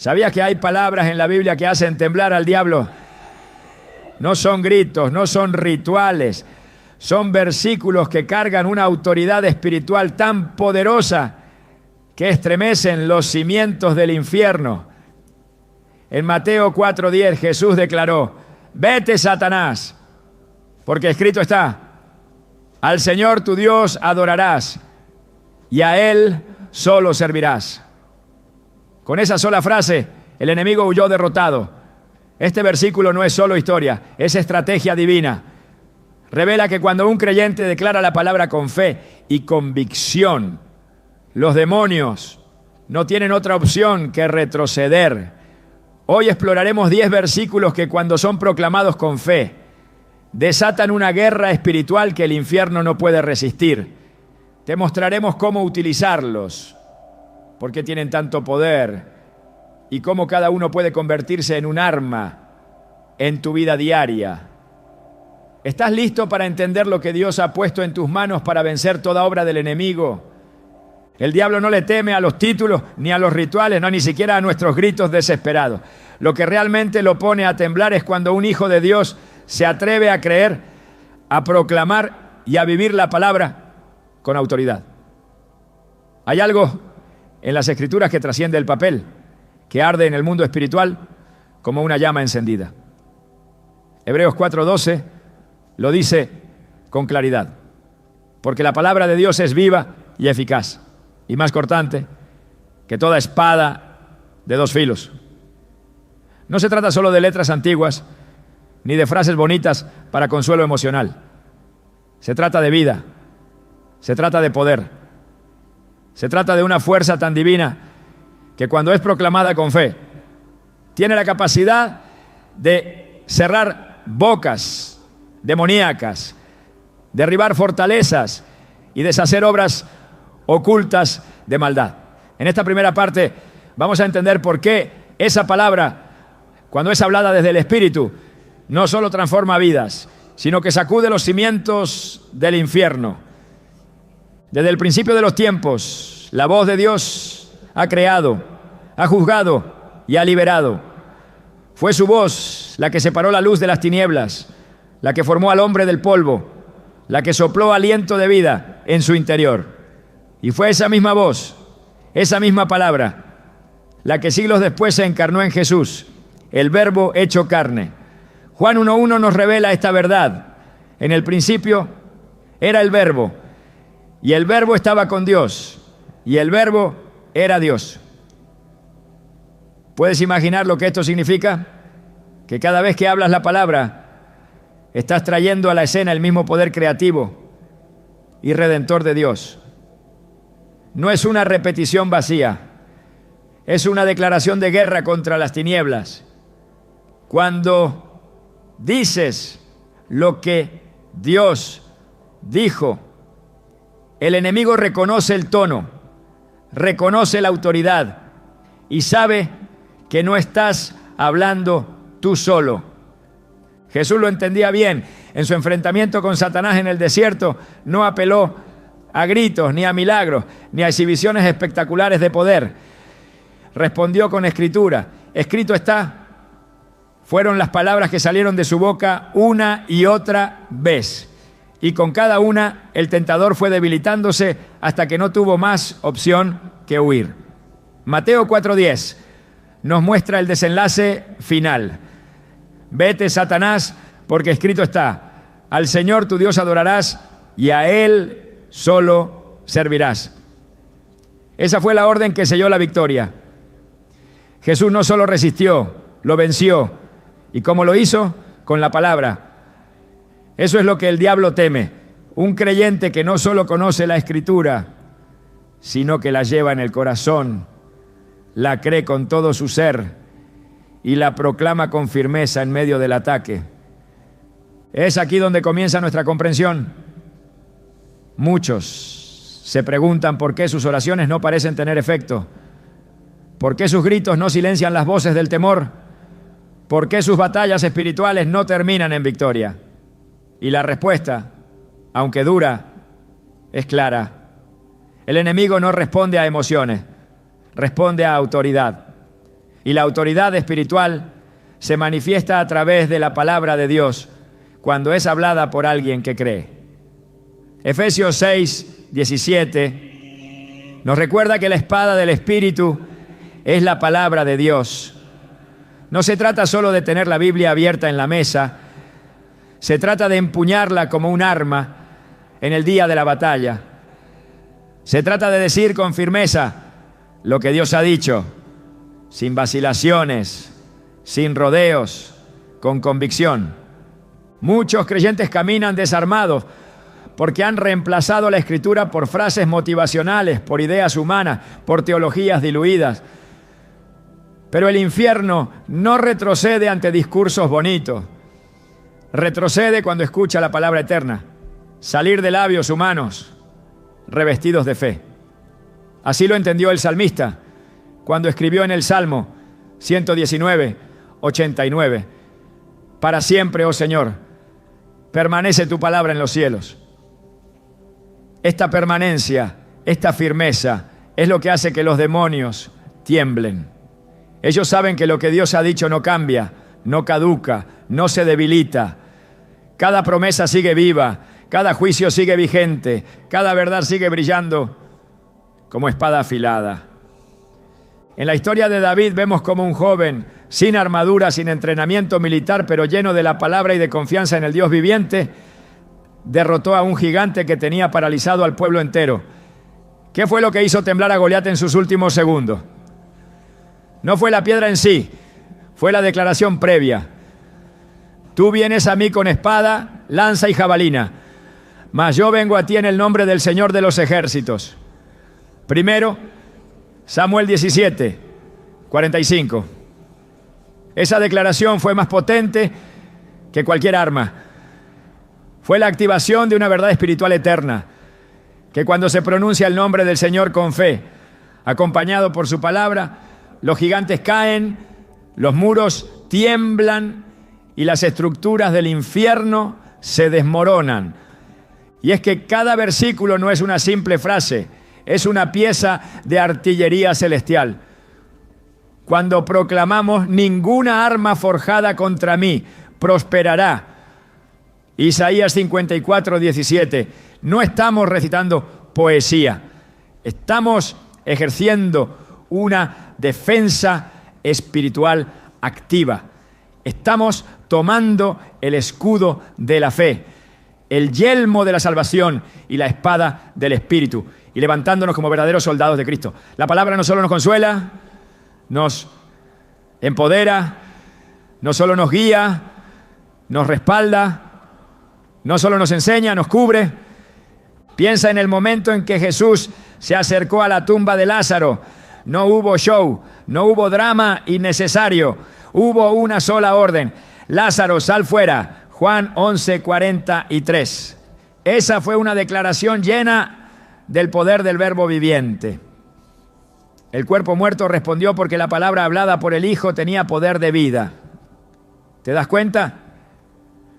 ¿Sabías que hay palabras en la Biblia que hacen temblar al diablo? No son gritos, no son rituales, son versículos que cargan una autoridad espiritual tan poderosa que estremecen los cimientos del infierno. En Mateo 4:10 Jesús declaró: vete, Satanás, porque escrito está: al Señor tu Dios adorarás y a Él solo servirás. Con esa sola frase, el enemigo huyó derrotado. Este versículo no es solo historia, es estrategia divina. Revela que cuando un creyente declara la palabra con fe y convicción, los demonios no tienen otra opción que retroceder. Hoy exploraremos 10 versículos que, cuando son proclamados con fe, desatan una guerra espiritual que el infierno no puede resistir. Te mostraremos cómo utilizarlos, por qué tienen tanto poder y cómo cada uno puede convertirse en un arma en tu vida diaria. ¿Estás listo para entender lo que Dios ha puesto en tus manos para vencer toda obra del enemigo? El diablo no le teme a los títulos ni a los rituales, no, ni siquiera a nuestros gritos desesperados. Lo que realmente lo pone a temblar es cuando un hijo de Dios se atreve a creer, a proclamar y a vivir la palabra con autoridad. Hay algo en las Escrituras que trasciende el papel, que arde en el mundo espiritual como una llama encendida. Hebreos 4:12 lo dice con claridad: porque la palabra de Dios es viva y eficaz, y más cortante que toda espada de 2 filos. No se trata solo de letras antiguas, ni de frases bonitas para consuelo emocional. Se trata de vida, se trata de poder, se trata de una fuerza tan divina que, cuando es proclamada con fe, tiene la capacidad de cerrar bocas demoníacas, derribar fortalezas y deshacer obras ocultas de maldad. En esta primera parte vamos a entender por qué esa palabra, cuando es hablada desde el Espíritu, no solo transforma vidas, sino que sacude los cimientos del infierno. Desde el principio de los tiempos, la voz de Dios ha creado, ha juzgado y ha liberado. Fue su voz la que separó la luz de las tinieblas, la que formó al hombre del polvo, la que sopló aliento de vida en su interior. Y fue esa misma voz, esa misma palabra, la que siglos después se encarnó en Jesús, el Verbo hecho carne. Juan 1:1 nos revela esta verdad. En el principio era el Verbo, y el Verbo estaba con Dios, y el Verbo era Dios. ¿Puedes imaginar lo que esto significa? Que cada vez que hablas la palabra, estás trayendo a la escena el mismo poder creativo y redentor de Dios. No es una repetición vacía, es una declaración de guerra contra las tinieblas. Cuando dices lo que Dios dijo, el enemigo reconoce el tono, reconoce la autoridad y sabe que no estás hablando tú solo. Jesús lo entendía bien. En su enfrentamiento con Satanás en el desierto, no apeló a gritos, ni a milagros, ni a exhibiciones espectaculares de poder. Respondió con escritura. Escrito está. Fueron las palabras que salieron de su boca una y otra vez. Y con cada una, el tentador fue debilitándose hasta que no tuvo más opción que huir. Mateo 4:10 nos muestra el desenlace final. Vete, Satanás, porque escrito está: al Señor tu Dios adorarás y a Él solo servirás. Esa fue la orden que selló la victoria. Jesús no solo resistió, lo venció. ¿Y cómo lo hizo? Con la palabra. Eso es lo que el diablo teme. Un creyente que no solo conoce la Escritura, sino que la lleva en el corazón, la cree con todo su ser y la proclama con firmeza en medio del ataque. Es aquí donde comienza nuestra comprensión. Muchos se preguntan por qué sus oraciones no parecen tener efecto, por qué sus gritos no silencian las voces del temor, por qué sus batallas espirituales no terminan en victoria. Y la respuesta, aunque dura, es clara. El enemigo no responde a emociones, responde a autoridad. Y la autoridad espiritual se manifiesta a través de la palabra de Dios cuando es hablada por alguien que cree. Efesios 6, 17 nos recuerda que la espada del Espíritu es la palabra de Dios. No se trata solo de tener la Biblia abierta en la mesa, se trata de empuñarla como un arma en el día de la batalla. Se trata de decir con firmeza lo que Dios ha dicho, sin vacilaciones, sin rodeos, con convicción. Muchos creyentes caminan desarmados porque han reemplazado la Escritura por frases motivacionales, por ideas humanas, por teologías diluidas. Pero el infierno no retrocede ante discursos bonitos. Retrocede cuando escucha la palabra eterna salir de labios humanos revestidos de fe. Así lo entendió el salmista cuando escribió en el Salmo 119, 89. Para siempre, oh Señor, permanece tu palabra en los cielos. Esta permanencia, esta firmeza, es lo que hace que los demonios tiemblen. Ellos saben que lo que Dios ha dicho no cambia, no caduca, no se debilita. Cada promesa sigue viva, cada juicio sigue vigente, cada verdad sigue brillando como espada afilada. En la historia de David vemos como un joven sin armadura, sin entrenamiento militar, pero lleno de la palabra y de confianza en el Dios viviente, derrotó a un gigante que tenía paralizado al pueblo entero. ¿Qué fue lo que hizo temblar a Goliat en sus últimos segundos? No fue la piedra en sí, fue la declaración previa. Tú vienes a mí con espada, lanza y jabalina, mas yo vengo a ti en el nombre del Señor de los ejércitos. Primero, Samuel 17, 45. Esa declaración fue más potente que cualquier arma. Fue la activación de una verdad espiritual eterna, que cuando se pronuncia el nombre del Señor con fe, acompañado por su palabra, los gigantes caen, los muros tiemblan y las estructuras del infierno se desmoronan. Y es que cada versículo no es una simple frase, es una pieza de artillería celestial. Cuando proclamamos ninguna arma forjada contra mí prosperará, Isaías 54, 17, no estamos recitando poesía, estamos ejerciendo una defensa espiritual activa. Estamos tomando el escudo de la fe, el yelmo de la salvación y la espada del Espíritu, y levantándonos como verdaderos soldados de Cristo. La palabra no solo nos consuela, nos empodera, no solo nos guía, nos respalda, no solo nos enseña, nos cubre. Piensa en el momento en que Jesús se acercó a la tumba de Lázaro. No hubo show, no hubo drama innecesario, hubo una sola orden: Lázaro, sal fuera. Juan 11, 43. Esa fue una declaración llena del poder del Verbo viviente. El cuerpo muerto respondió porque la palabra hablada por el Hijo tenía poder de vida. ¿Te das cuenta?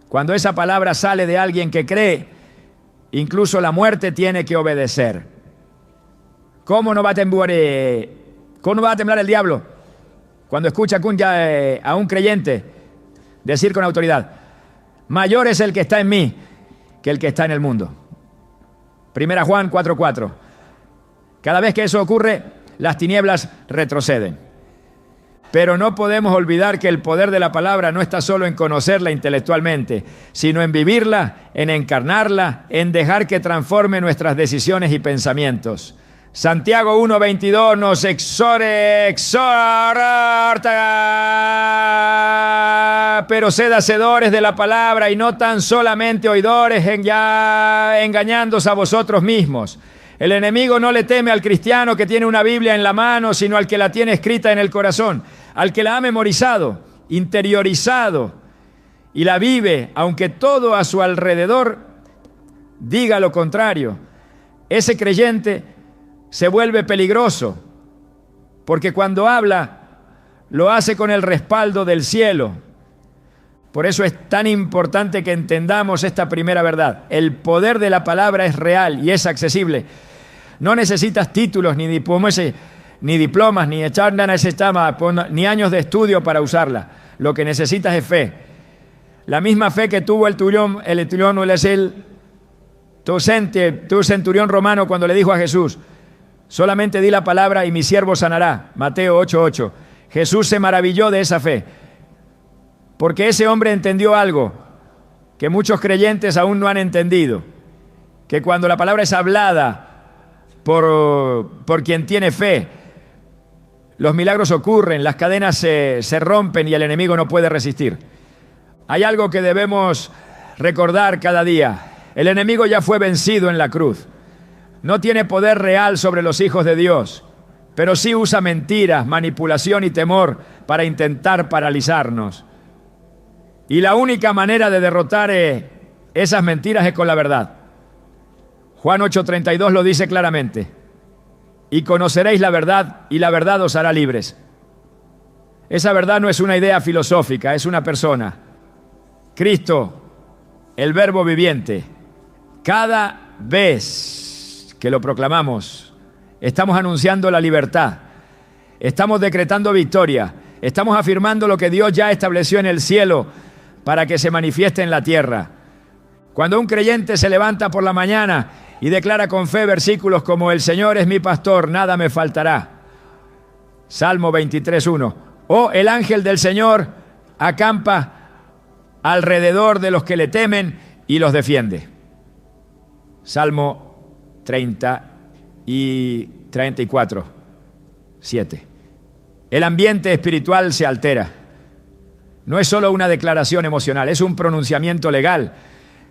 Cuando esa palabra sale de alguien que cree, incluso la muerte tiene que obedecer. ¿Cómo no va a temblar el diablo cuando escucha a un creyente decir con autoridad: mayor es el que está en mí que el que está en el mundo? Primera Juan 4:4. Cada vez que eso ocurre, las tinieblas retroceden. Pero no podemos olvidar que el poder de la palabra no está solo en conocerla intelectualmente, sino en vivirla, en encarnarla, en dejar que transforme nuestras decisiones y pensamientos. Santiago 1:22 nos exhorta, pero sed hacedores de la palabra y no tan solamente oidores, engañándoos a vosotros mismos. El enemigo no le teme al cristiano que tiene una Biblia en la mano, sino al que la tiene escrita en el corazón, al que la ha memorizado, interiorizado y la vive, aunque todo a su alrededor diga lo contrario. Ese creyente se vuelve peligroso, porque cuando habla, lo hace con el respaldo del cielo. Por eso es tan importante que entendamos esta primera verdad. El poder de la palabra es real y es accesible. No necesitas títulos ni diplomas. ni diplomas, ni ni años de estudio para usarla. Lo que necesitas es fe. La misma fe que tuvo el centurión romano cuando le dijo a Jesús: solamente di la palabra y mi siervo sanará. Mateo 8:8. Jesús se maravilló de esa fe, porque ese hombre entendió algo que muchos creyentes aún no han entendido, que cuando la palabra es hablada por quien tiene fe, los milagros ocurren, las cadenas se rompen y el enemigo no puede resistir. Hay algo que debemos recordar cada día: el enemigo ya fue vencido en la cruz. No tiene poder real sobre los hijos de Dios, pero sí usa mentiras, manipulación y temor para intentar paralizarnos. Y la única manera de derrotar esas mentiras es con la verdad. Juan 8:32 lo dice claramente: y conoceréis la verdad, y la verdad os hará libres. Esa verdad no es una idea filosófica, es una persona. Cristo, el Verbo viviente. Cada vez que lo proclamamos, estamos anunciando la libertad, estamos decretando victoria, estamos afirmando lo que Dios ya estableció en el cielo para que se manifieste en la tierra. Cuando un creyente se levanta por la mañana y declara con fe versículos como: el Señor es mi pastor, nada me faltará. Salmo 23:1. O el ángel del Señor acampa alrededor de los que le temen y los defiende. Salmo 30 y 34:7. El ambiente espiritual se altera. No es solo una declaración emocional, es un pronunciamiento legal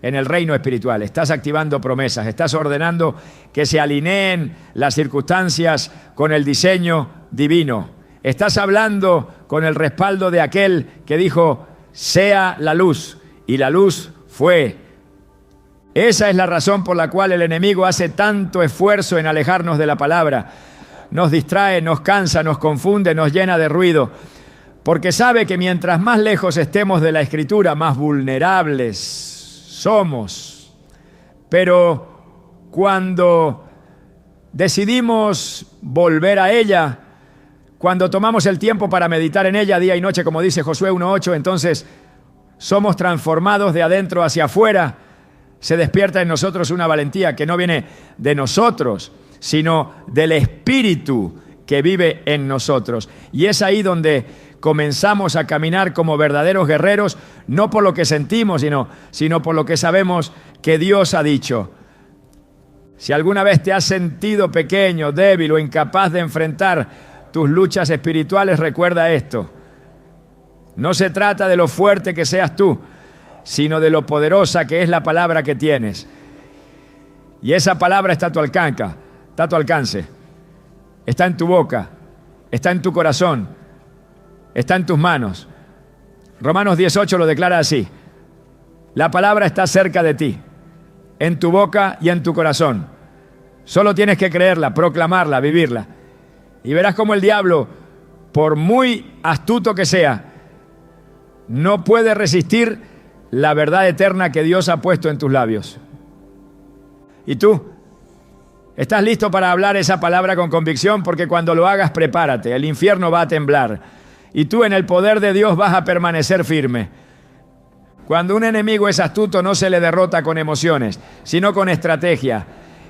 en el reino espiritual. Estás activando promesas, estás ordenando que se alineen las circunstancias con el diseño divino. Estás hablando con el respaldo de aquel que dijo: sea la luz, y la luz fue. Esa es la razón por la cual el enemigo hace tanto esfuerzo en alejarnos de la palabra. Nos distrae, nos cansa, nos confunde, nos llena de ruido, porque sabe que mientras más lejos estemos de la Escritura, más vulnerables somos. Pero cuando decidimos volver a ella, cuando tomamos el tiempo para meditar en ella día y noche, como dice Josué 1:8, entonces somos transformados de adentro hacia afuera. Se despierta en nosotros una valentía que no viene de nosotros, sino del Espíritu que vive en nosotros. Y es ahí donde comenzamos a caminar como verdaderos guerreros, no por lo que sentimos, sino por lo que sabemos que Dios ha dicho. Si alguna vez te has sentido pequeño, débil o incapaz de enfrentar tus luchas espirituales, recuerda esto: no se trata de lo fuerte que seas tú, sino de lo poderosa que es la palabra que tienes. Y esa palabra está a tu alcance, está en tu boca, está en tu corazón, está en tus manos. Romanos 18 lo declara así: la palabra está cerca de ti, en tu boca y en tu corazón. Solo tienes que creerla, proclamarla, vivirla. Y verás cómo el diablo, por muy astuto que sea, no puede resistir la verdad eterna que Dios ha puesto en tus labios. ¿Y tú? ¿Estás listo para hablar esa palabra con convicción? Porque cuando lo hagas, prepárate. El infierno va a temblar. Y tú, en el poder de Dios, vas a permanecer firme. Cuando un enemigo es astuto, no se le derrota con emociones, sino con estrategia.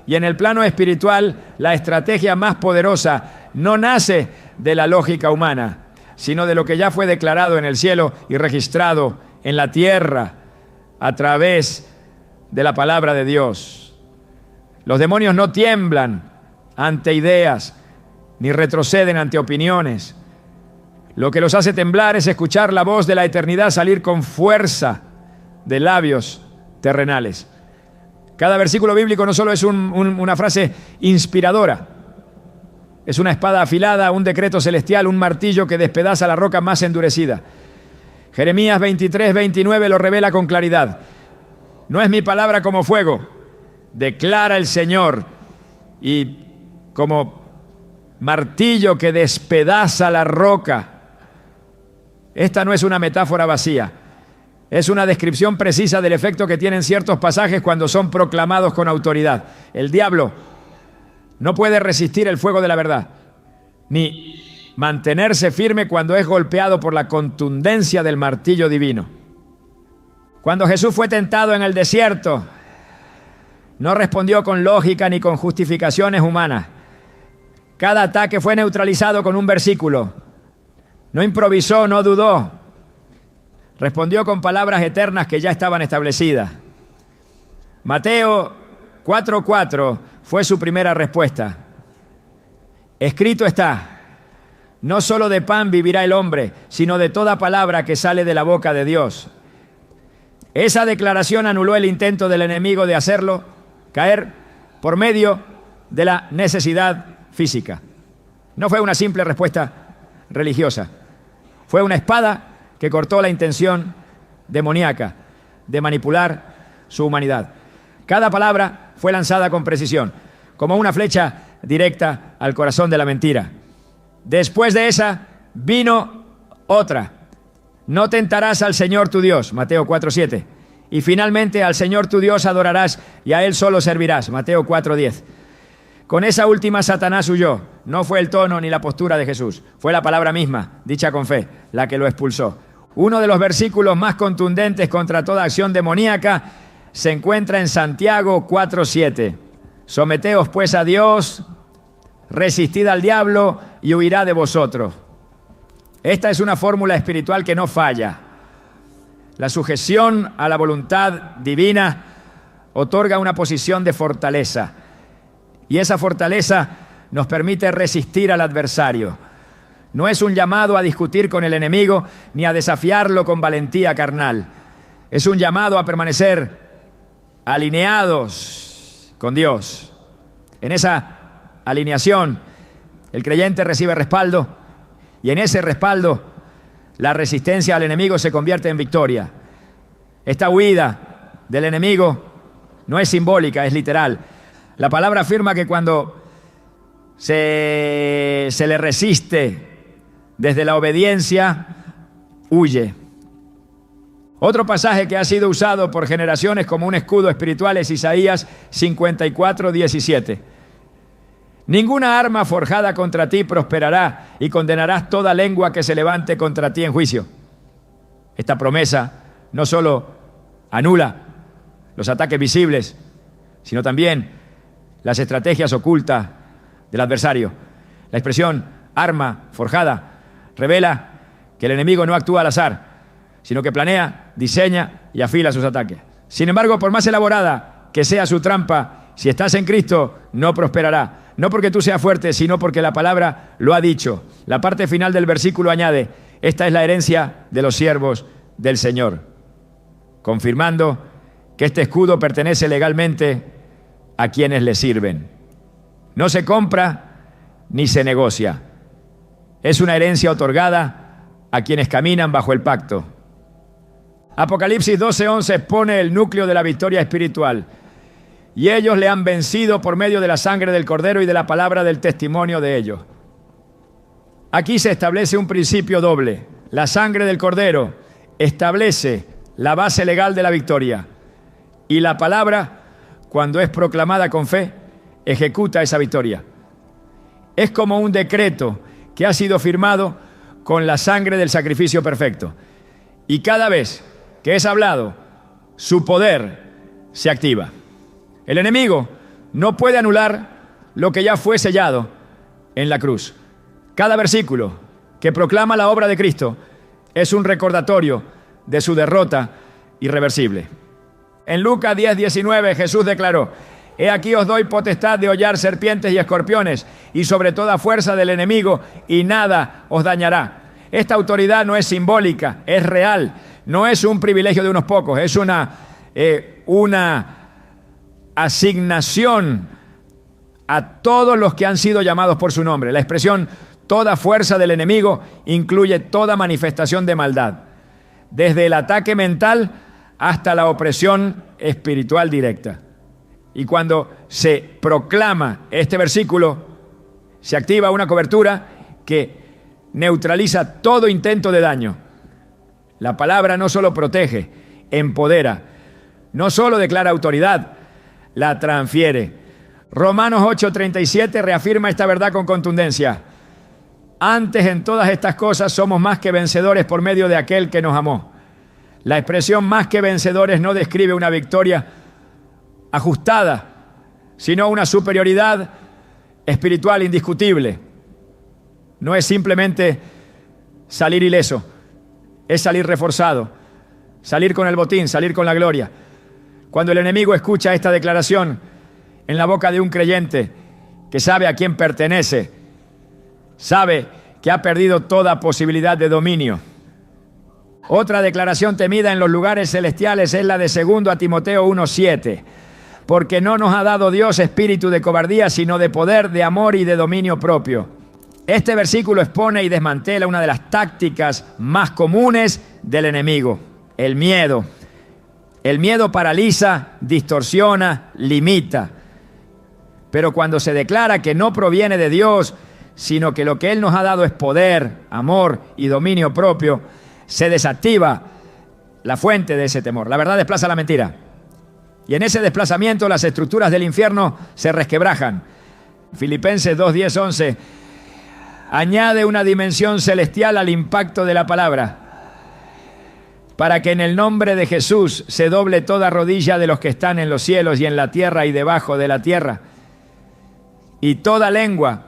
Y en el plano espiritual, la estrategia más poderosa no nace de la lógica humana, sino de lo que ya fue declarado en el cielo y registrado en la tierra a través de la palabra de Dios. Los demonios no tiemblan ante ideas, ni retroceden ante opiniones. Lo que los hace temblar es escuchar la voz de la eternidad salir con fuerza de labios terrenales. Cada versículo bíblico no solo es una frase inspiradora, es una espada afilada, un decreto celestial, un martillo que despedaza la roca más endurecida. Jeremías 23:29 lo revela con claridad. No es mi palabra como fuego, declara el Señor, y como martillo que despedaza la roca. Esta no es una metáfora vacía, es una descripción precisa del efecto que tienen ciertos pasajes cuando son proclamados con autoridad. El diablo no puede resistir el fuego de la verdad. ni mantenerse firme cuando es golpeado por la contundencia del martillo divino. Cuando Jesús fue tentado en el desierto, no respondió con lógica ni con justificaciones humanas. Cada ataque fue neutralizado con un versículo. No improvisó, no dudó. Respondió con palabras eternas que ya estaban establecidas. Mateo 4:4 fue su primera respuesta. Escrito está: no solo de pan vivirá el hombre, sino de toda palabra que sale de la boca de Dios. Esa declaración anuló el intento del enemigo de hacerlo caer por medio de la necesidad física. No fue una simple respuesta religiosa. Fue una espada que cortó la intención demoníaca de manipular su humanidad. Cada palabra fue lanzada con precisión, como una flecha directa al corazón de la mentira. Después de esa vino otra. No tentarás al Señor tu Dios, Mateo 4:7. Y finalmente al Señor tu Dios adorarás y a Él solo servirás, Mateo 4:10. Con esa última Satanás huyó. No fue el tono ni la postura de Jesús. Fue la palabra misma, dicha con fe, la que lo expulsó. Uno de los versículos más contundentes contra toda acción demoníaca se encuentra en Santiago 4:7. Someteos pues a Dios, resistid al diablo y huirá de vosotros. Esta es una fórmula espiritual que no falla. La sujeción a la voluntad divina otorga una posición de fortaleza. Y esa fortaleza nos permite resistir al adversario. No es un llamado a discutir con el enemigo ni a desafiarlo con valentía carnal. Es un llamado a permanecer alineados con Dios. En esa alineación, el creyente recibe respaldo y en ese respaldo, la resistencia al enemigo se convierte en victoria. Esta huida del enemigo no es simbólica, es literal. La palabra afirma que cuando se le resiste desde la obediencia, huye. Otro pasaje que ha sido usado por generaciones como un escudo espiritual es Isaías 54:17. Ninguna arma forjada contra ti prosperará y condenarás toda lengua que se levante contra ti en juicio. Esta promesa no solo anula los ataques visibles, sino también las estrategias ocultas del adversario. La expresión arma forjada revela que el enemigo no actúa al azar, sino que planea, diseña y afila sus ataques. Sin embargo, por más elaborada que sea su trampa, si estás en Cristo, no prosperará. No porque tú seas fuerte, sino porque la palabra lo ha dicho. La parte final del versículo añade: esta es la herencia de los siervos del Señor, confirmando que este escudo pertenece legalmente a quienes le sirven. No se compra ni se negocia. Es una herencia otorgada a quienes caminan bajo el pacto. Apocalipsis 12:11 pone el núcleo de la victoria espiritual. Y ellos le han vencido por medio de la sangre del Cordero y de la palabra del testimonio de ellos. Aquí se establece un principio doble. La sangre del Cordero establece la base legal de la victoria. Y la palabra, cuando es proclamada con fe, ejecuta esa victoria. Es como un decreto que ha sido firmado con la sangre del sacrificio perfecto. Y cada vez que es hablado, su poder se activa. El enemigo no puede anular lo que ya fue sellado en la cruz. Cada versículo que proclama la obra de Cristo es un recordatorio de su derrota irreversible. En Lucas 10:19 Jesús declaró: he aquí os doy potestad de hollar serpientes y escorpiones y sobre toda fuerza del enemigo y nada os dañará. Esta autoridad no es simbólica, es real. No es un privilegio de unos pocos, es una asignación a todos los que han sido llamados por su nombre. La expresión toda fuerza del enemigo incluye toda manifestación de maldad, desde el ataque mental hasta la opresión espiritual directa. Y cuando se proclama este versículo, se activa una cobertura que neutraliza todo intento de daño. La palabra no solo protege, empodera, no solo declara autoridad, la transfiere. Romanos 8:37 reafirma esta verdad con contundencia. Antes en todas estas cosas somos más que vencedores por medio de aquel que nos amó. La expresión más que vencedores no describe una victoria ajustada, sino una superioridad espiritual indiscutible. No es simplemente salir ileso, es salir reforzado, salir con el botín, salir con la gloria. Cuando el enemigo escucha esta declaración en la boca de un creyente que sabe a quién pertenece, sabe que ha perdido toda posibilidad de dominio. Otra declaración temida en los lugares celestiales es la de 2 Timoteo 1:7. Porque no nos ha dado Dios espíritu de cobardía, sino de poder, de amor y de dominio propio. Este versículo expone y desmantela una de las tácticas más comunes del enemigo: el miedo. El miedo paraliza, distorsiona, limita. Pero cuando se declara que no proviene de Dios, sino que lo que Él nos ha dado es poder, amor y dominio propio, se desactiva la fuente de ese temor. La verdad desplaza la mentira. Y en ese desplazamiento las estructuras del infierno se resquebrajan. Filipenses 2, 10, 11 añade una dimensión celestial al impacto de la palabra, para que en el nombre de Jesús se doble toda rodilla de los que están en los cielos y en la tierra y debajo de la tierra, y toda lengua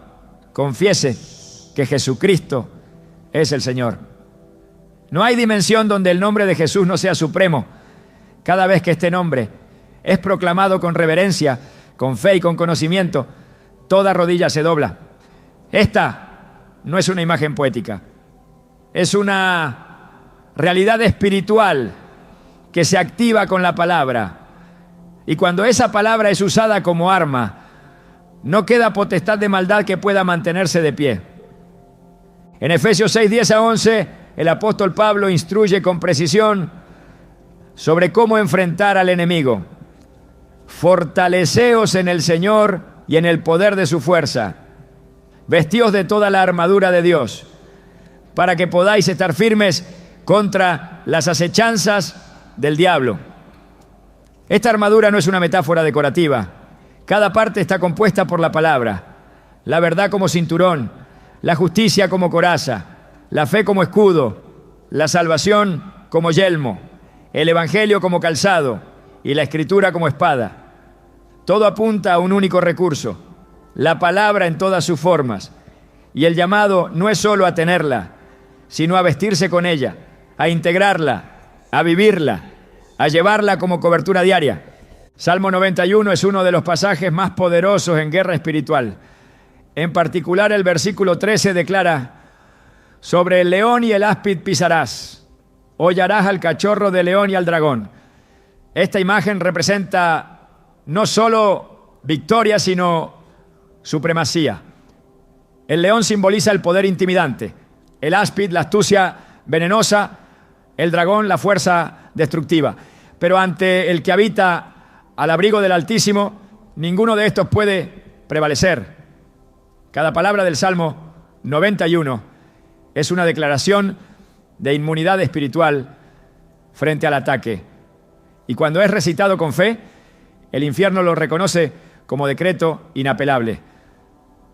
confiese que Jesucristo es el Señor. No hay dimensión donde el nombre de Jesús no sea supremo. Cada vez que este nombre es proclamado con reverencia, con fe y con conocimiento, toda rodilla se dobla. Esta no es una imagen poética, es una realidad espiritual que se activa con la palabra. Y cuando esa palabra es usada como arma, no queda potestad de maldad que pueda mantenerse de pie. En Efesios 6, 10 a 11, el apóstol Pablo instruye con precisión sobre cómo enfrentar al enemigo. Fortaleceos en el Señor y en el poder de su fuerza. Vestíos de toda la armadura de Dios, para que podáis estar firmes contra las acechanzas del diablo. Esta armadura no es una metáfora decorativa. Cada parte está compuesta por la palabra: la verdad como cinturón, la justicia como coraza, la fe como escudo, la salvación como yelmo, el evangelio como calzado y la escritura como espada. Todo apunta a un único recurso: la palabra en todas sus formas. Y el llamado no es solo a tenerla, sino a vestirse con ella, a integrarla, a vivirla, a llevarla como cobertura diaria. Salmo 91 es uno de los pasajes más poderosos en guerra espiritual. En particular, el versículo 13 declara: sobre el león y el áspid pisarás, hollarás al cachorro de león y al dragón. Esta imagen representa no solo victoria, sino supremacía. El león simboliza el poder intimidante, el áspid la astucia venenosa, el dragón la fuerza destructiva. Pero ante el que habita al abrigo del Altísimo, ninguno de estos puede prevalecer. Cada palabra del Salmo 91 es una declaración de inmunidad espiritual frente al ataque. Y cuando es recitado con fe, el infierno lo reconoce como decreto inapelable.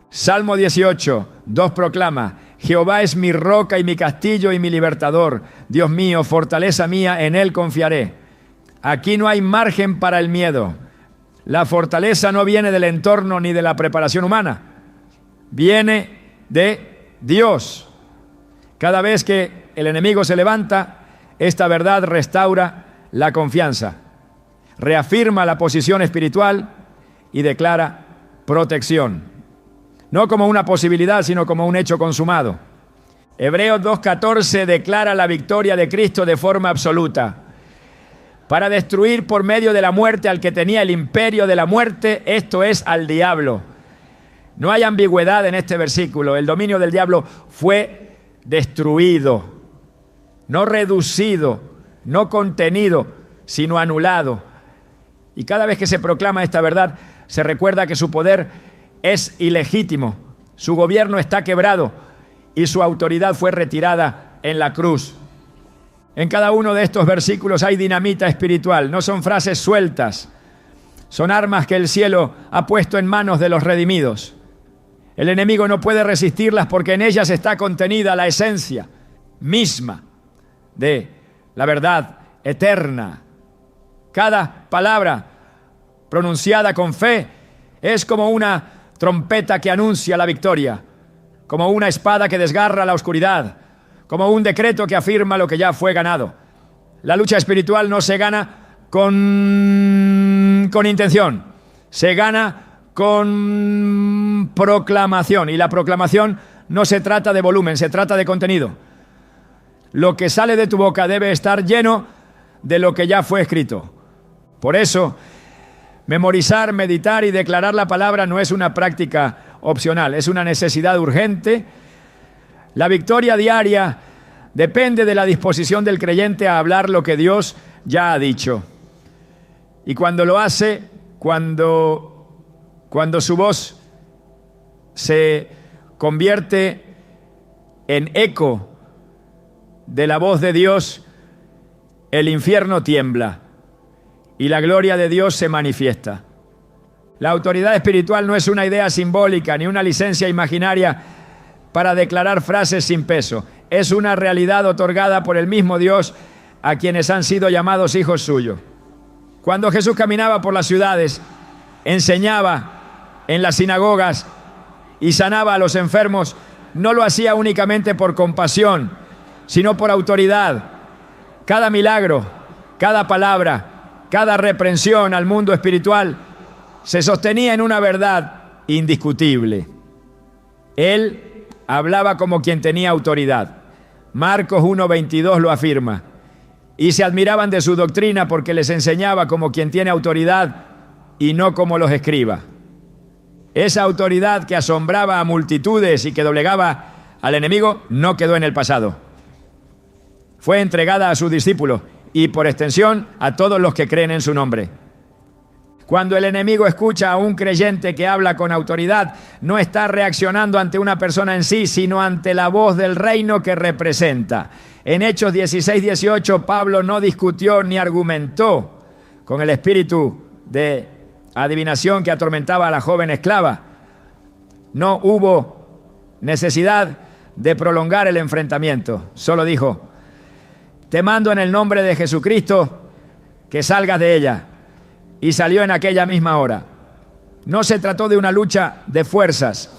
Salmo 18, 2 proclama: Jehová es mi roca y mi castillo y mi libertador. Dios mío, fortaleza mía, en él confiaré. Aquí no hay margen para el miedo. La fortaleza no viene del entorno ni de la preparación humana. Viene de Dios. Cada vez que el enemigo se levanta, esta verdad restaura la confianza, reafirma la posición espiritual y declara protección. No como una posibilidad, sino como un hecho consumado. Hebreos 2:14 declara la victoria de Cristo de forma absoluta, para destruir por medio de la muerte al que tenía el imperio de la muerte, esto es, al diablo. No hay ambigüedad en este versículo. El dominio del diablo fue destruido, no reducido, no contenido, sino anulado. Y cada vez que se proclama esta verdad, se recuerda que su poder es ilegítimo, su gobierno está quebrado y su autoridad fue retirada en la cruz. En cada uno de estos versículos hay dinamita espiritual, no son frases sueltas, son armas que el cielo ha puesto en manos de los redimidos. El enemigo no puede resistirlas porque en ellas está contenida la esencia misma de la verdad eterna. Cada palabra pronunciada con fe es como una trompeta que anuncia la victoria, como una espada que desgarra la oscuridad, como un decreto que afirma lo que ya fue ganado. La lucha espiritual no se gana con intención, se gana con proclamación. Y la proclamación no se trata de volumen, se trata de contenido. Lo que sale de tu boca debe estar lleno de lo que ya fue escrito. Por eso, memorizar, meditar y declarar la palabra no es una práctica opcional, es una necesidad urgente. La victoria diaria depende de la disposición del creyente a hablar lo que Dios ya ha dicho. Y cuando lo hace, cuando su voz se convierte en eco de la voz de Dios, el infierno tiembla y la gloria de Dios se manifiesta. La autoridad espiritual no es una idea simbólica ni una licencia imaginaria para declarar frases sin peso. Es una realidad otorgada por el mismo Dios a quienes han sido llamados hijos suyos. Cuando Jesús caminaba por las ciudades, enseñaba en las sinagogas y sanaba a los enfermos, no lo hacía únicamente por compasión, sino por autoridad. Cada milagro, cada palabra, cada reprensión al mundo espiritual se sostenía en una verdad indiscutible. Él hablaba como quien tenía autoridad. Marcos 1:22 lo afirma. Y se admiraban de su doctrina porque les enseñaba como quien tiene autoridad y no como los escribas. Esa autoridad que asombraba a multitudes y que doblegaba al enemigo no quedó en el pasado. Fue entregada a sus discípulos y por extensión a todos los que creen en su nombre. Cuando el enemigo escucha a un creyente que habla con autoridad, no está reaccionando ante una persona en sí, sino ante la voz del reino que representa. En Hechos 16-18, Pablo no discutió ni argumentó con el espíritu de adivinación que atormentaba a la joven esclava. No hubo necesidad de prolongar el enfrentamiento. Solo dijo: te mando en el nombre de Jesucristo que salgas de ella. Y salió en aquella misma hora. No se trató de una lucha de fuerzas.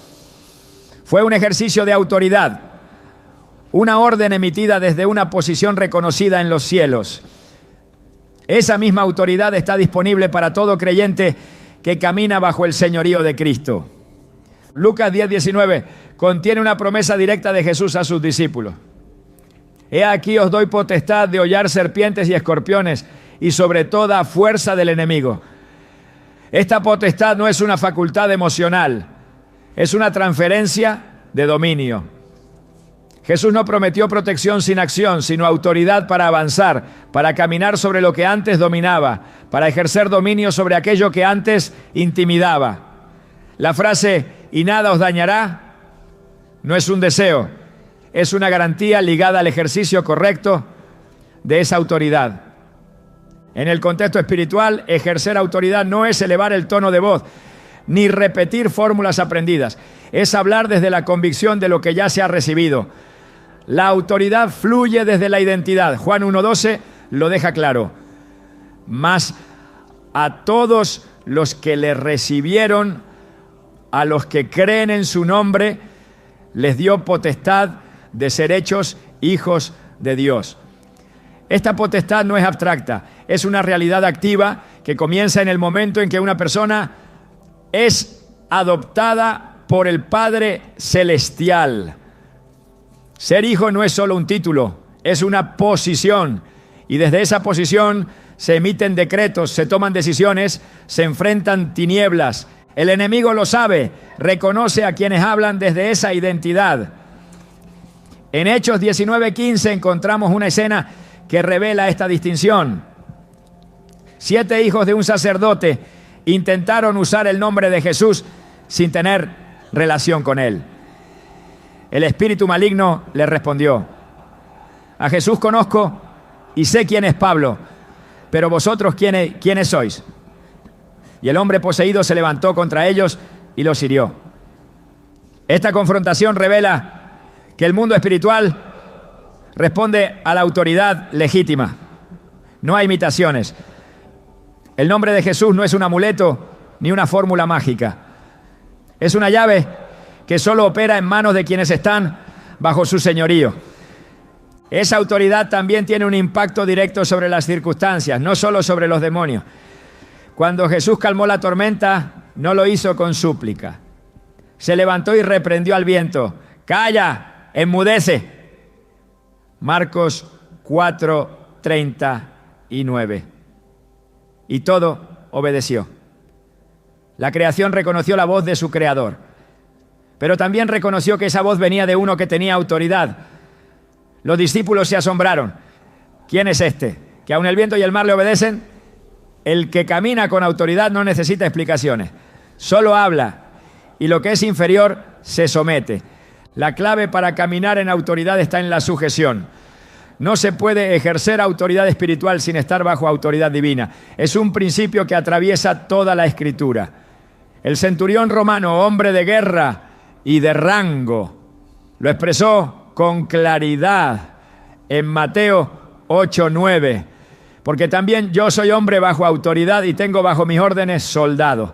Fue un ejercicio de autoridad. Una orden emitida desde una posición reconocida en los cielos. Esa misma autoridad está disponible para todo creyente que camina bajo el señorío de Cristo. Lucas 10:19 contiene una promesa directa de Jesús a sus discípulos. He aquí os doy potestad de hollar serpientes y escorpiones y sobre toda fuerza del enemigo. Esta potestad no es una facultad emocional, es una transferencia de dominio. Jesús no prometió protección sin acción, sino autoridad para avanzar, para caminar sobre lo que antes dominaba, para ejercer dominio sobre aquello que antes intimidaba. La frase "y nada os dañará" no es un deseo, es una garantía ligada al ejercicio correcto de esa autoridad. En el contexto espiritual, ejercer autoridad no es elevar el tono de voz, ni repetir fórmulas aprendidas. Es hablar desde la convicción de lo que ya se ha recibido. La autoridad fluye desde la identidad. Juan 1:12 lo deja claro. Mas a todos los que le recibieron, a los que creen en su nombre, les dio potestad de ser hechos hijos de Dios. Esta potestad no es abstracta, es una realidad activa que comienza en el momento en que una persona es adoptada por el Padre Celestial. Ser hijo no es solo un título, es una posición. Y desde esa posición se emiten decretos, se toman decisiones, se enfrentan tinieblas. El enemigo lo sabe, reconoce a quienes hablan desde esa identidad. En Hechos 19:15 encontramos una escena que revela esta distinción. 7 hijos de un sacerdote intentaron usar el nombre de Jesús sin tener relación con él. El espíritu maligno le respondió: a Jesús conozco y sé quién es Pablo, pero vosotros ¿quiénes sois? Y el hombre poseído se levantó contra ellos y los hirió. Esta confrontación revela que el mundo espiritual responde a la autoridad legítima. No hay imitaciones. El nombre de Jesús no es un amuleto ni una fórmula mágica. Es una llave que solo opera en manos de quienes están bajo su señorío. Esa autoridad también tiene un impacto directo sobre las circunstancias, no solo sobre los demonios. Cuando Jesús calmó la tormenta, no lo hizo con súplica. Se levantó y reprendió al viento. ¡Calla! ¡Enmudece! Marcos 4:39. Y todo obedeció. La creación reconoció la voz de su creador, pero también reconoció que esa voz venía de uno que tenía autoridad. Los discípulos se asombraron. ¿Quién es este? ¿Que aun el viento y el mar le obedecen? El que camina con autoridad no necesita explicaciones. Solo habla y lo que es inferior se somete. La clave para caminar en autoridad está en la sujeción. No se puede ejercer autoridad espiritual sin estar bajo autoridad divina. Es un principio que atraviesa toda la Escritura. El centurión romano, hombre de guerra y de rango, lo expresó con claridad en Mateo 8:9. Porque también yo soy hombre bajo autoridad y tengo bajo mis órdenes soldados.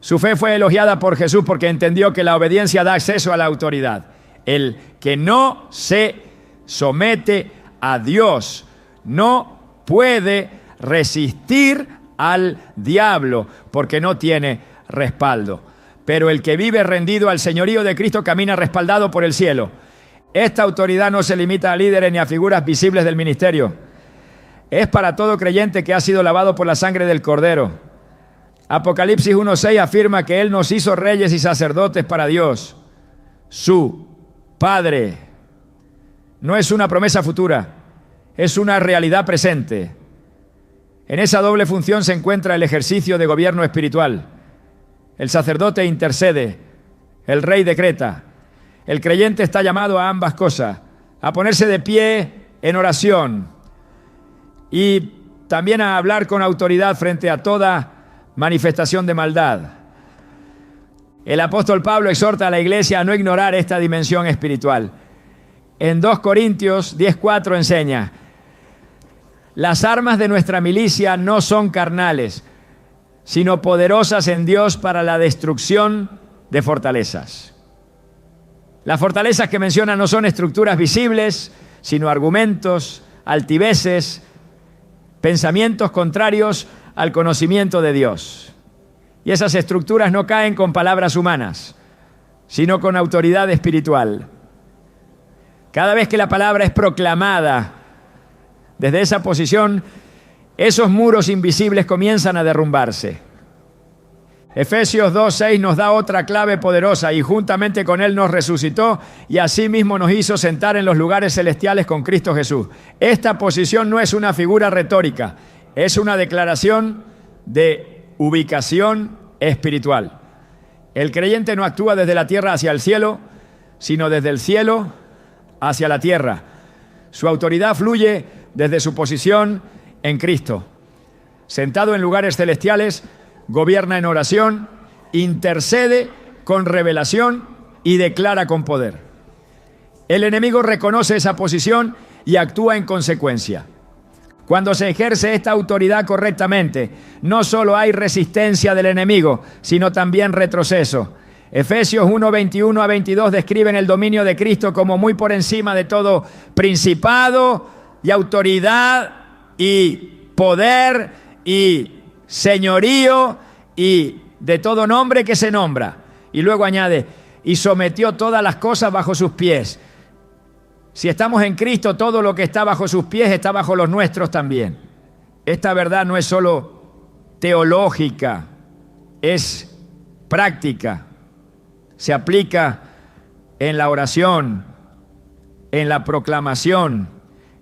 Su fe fue elogiada por Jesús porque entendió que la obediencia da acceso a la autoridad. El que no se somete a Dios no puede resistir al diablo porque no tiene respaldo. Pero el que vive rendido al señorío de Cristo camina respaldado por el cielo. Esta autoridad no se limita a líderes ni a figuras visibles del ministerio. Es para todo creyente que ha sido lavado por la sangre del Cordero. Apocalipsis 1:6 afirma que Él nos hizo reyes y sacerdotes para Dios, su Padre. No es una promesa futura, es una realidad presente. En esa doble función se encuentra el ejercicio de gobierno espiritual. El sacerdote intercede, el rey decreta. El creyente está llamado a ambas cosas, a ponerse de pie en oración y también a hablar con autoridad frente a toda manifestación de maldad. El apóstol Pablo exhorta a la iglesia a no ignorar esta dimensión espiritual. En 2 Corintios 10:4 enseña: las armas de nuestra milicia no son carnales, sino poderosas en Dios para la destrucción de fortalezas. Las fortalezas que menciona no son estructuras visibles, sino argumentos, altiveces, pensamientos contrarios al conocimiento de Dios. Y esas estructuras no caen con palabras humanas, sino con autoridad espiritual. Cada vez que la palabra es proclamada desde esa posición, esos muros invisibles comienzan a derrumbarse. Efesios 2:6 nos da otra clave poderosa: y juntamente con Él nos resucitó y asimismo nos hizo sentar en los lugares celestiales con Cristo Jesús. Esta posición no es una figura retórica, es una declaración de ubicación espiritual. El creyente no actúa desde la tierra hacia el cielo, sino desde el cielo hacia la tierra. Su autoridad fluye desde su posición en Cristo. Sentado en lugares celestiales, gobierna en oración, intercede con revelación y declara con poder. El enemigo reconoce esa posición y actúa en consecuencia. Cuando se ejerce esta autoridad correctamente, no solo hay resistencia del enemigo, sino también retroceso. Efesios 1:21-22 describen el dominio de Cristo como muy por encima de todo principado y autoridad y poder y señorío y de todo nombre que se nombra. Y luego añade: y sometió todas las cosas bajo sus pies. Si estamos en Cristo, todo lo que está bajo sus pies está bajo los nuestros también. Esta verdad no es solo teológica, es práctica. Se aplica en la oración, en la proclamación,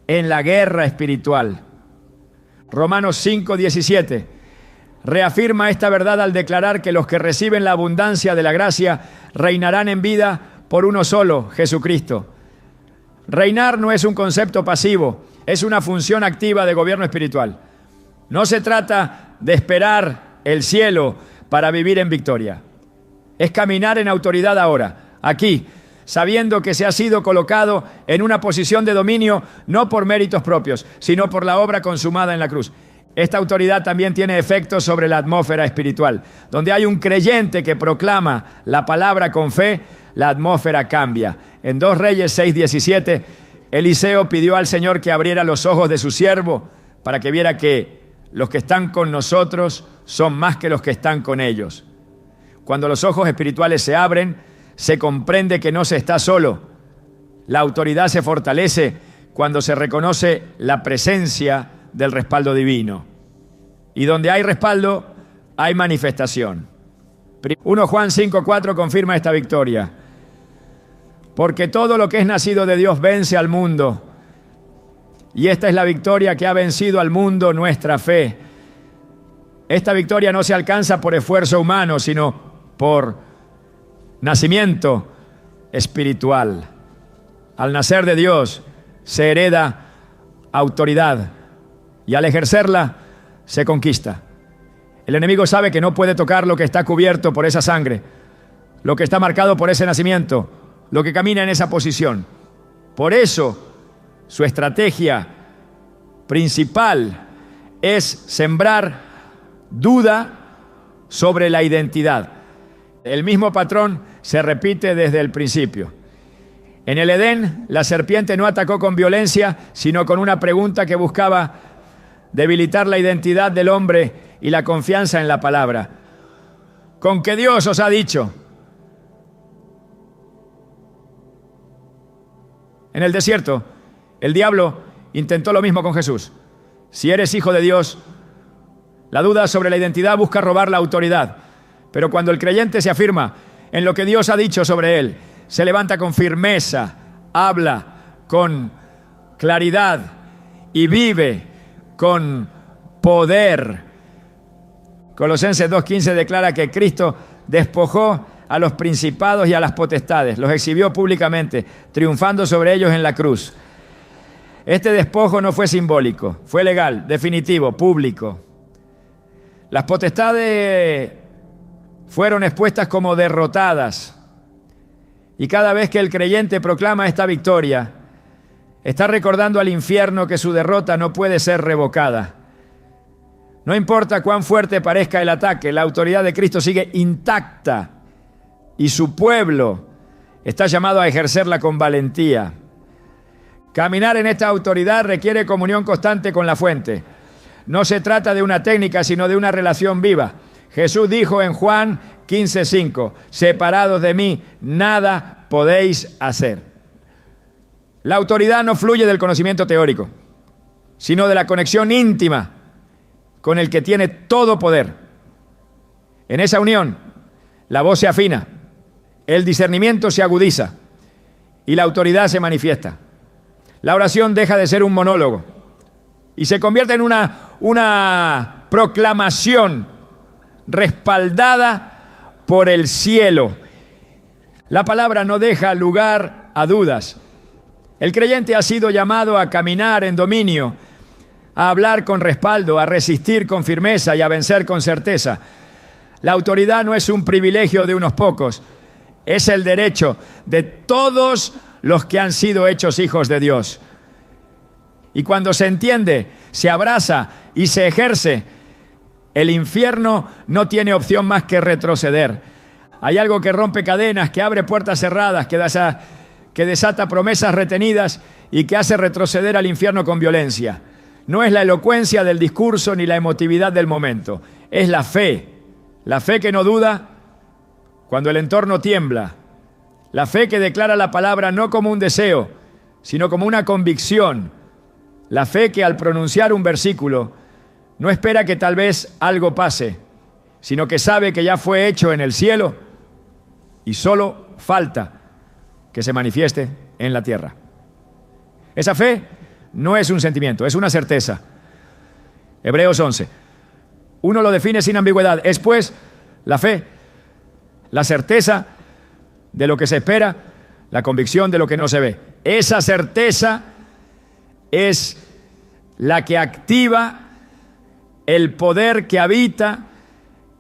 en la guerra espiritual. Romanos 5:17 reafirma esta verdad al declarar que los que reciben la abundancia de la gracia reinarán en vida por uno solo, Jesucristo. Reinar no es un concepto pasivo, es una función activa de gobierno espiritual. No se trata de esperar el cielo para vivir en victoria. Es caminar en autoridad ahora, aquí, sabiendo que se ha sido colocado en una posición de dominio no por méritos propios, sino por la obra consumada en la cruz. Esta autoridad también tiene efectos sobre la atmósfera espiritual. Donde hay un creyente que proclama la palabra con fe, la atmósfera cambia. En 2 Reyes 6:17, Eliseo pidió al Señor que abriera los ojos de su siervo para que viera que los que están con nosotros son más que los que están con ellos. Cuando los ojos espirituales se abren, se comprende que no se está solo. La autoridad se fortalece cuando se reconoce la presencia del respaldo divino. Y donde hay respaldo, hay manifestación. 1 Juan 5:4 confirma esta victoria. Porque todo lo que es nacido de Dios vence al mundo. Y esta es la victoria que ha vencido al mundo, nuestra fe. Esta victoria no se alcanza por esfuerzo humano, sino por nacimiento espiritual. Al nacer de Dios se hereda autoridad y al ejercerla se conquista. El enemigo sabe que no puede tocar lo que está cubierto por esa sangre, lo que está marcado por ese nacimiento, lo que camina en esa posición. Por eso su estrategia principal es sembrar duda sobre la identidad. El mismo patrón se repite desde el principio. En el Edén, la serpiente no atacó con violencia, sino con una pregunta que buscaba debilitar la identidad del hombre y la confianza en la palabra. ¿Con qué Dios os ha dicho? En el desierto, el diablo intentó lo mismo con Jesús. Si eres hijo de Dios, la duda sobre la identidad busca robar la autoridad. Pero cuando el creyente se afirma en lo que Dios ha dicho sobre él, se levanta con firmeza, habla con claridad y vive con poder. Colosenses 2:15 declara que Cristo despojó a los principados y a las potestades, los exhibió públicamente, triunfando sobre ellos en la cruz. Este despojo no fue simbólico, fue legal, definitivo, público. Las potestades fueron expuestas como derrotadas. Y cada vez que el creyente proclama esta victoria, está recordando al infierno que su derrota no puede ser revocada. No importa cuán fuerte parezca el ataque, la autoridad de Cristo sigue intacta y su pueblo está llamado a ejercerla con valentía. Caminar en esta autoridad requiere comunión constante con la fuente. No se trata de una técnica, sino de una relación viva. Jesús dijo en Juan 15:5, separados de mí, nada podéis hacer. La autoridad no fluye del conocimiento teórico, sino de la conexión íntima con el que tiene todo poder. En esa unión, la voz se afina, el discernimiento se agudiza y la autoridad se manifiesta. La oración deja de ser un monólogo y se convierte en una proclamación respaldada por el cielo. La palabra no deja lugar a dudas. El creyente ha sido llamado a caminar en dominio, a hablar con respaldo, a resistir con firmeza y a vencer con certeza. La autoridad no es un privilegio de unos pocos, es el derecho de todos los que han sido hechos hijos de Dios. Y cuando se entiende, se abraza y se ejerce, el infierno no tiene opción más que retroceder. Hay algo que rompe cadenas, que abre puertas cerradas, que desata promesas retenidas y que hace retroceder al infierno con violencia. No es la elocuencia del discurso ni la emotividad del momento, es la fe que no duda cuando el entorno tiembla, la fe que declara la palabra no como un deseo, sino como una convicción, la fe que al pronunciar un versículo no espera que tal vez algo pase, sino que sabe que ya fue hecho en el cielo y solo falta que se manifieste en la tierra. Esa fe no es un sentimiento, es una certeza. Hebreos 11. Uno lo define sin ambigüedad. Es pues la fe, la certeza de lo que se espera, la convicción de lo que no se ve. Esa certeza es la que activa el poder que habita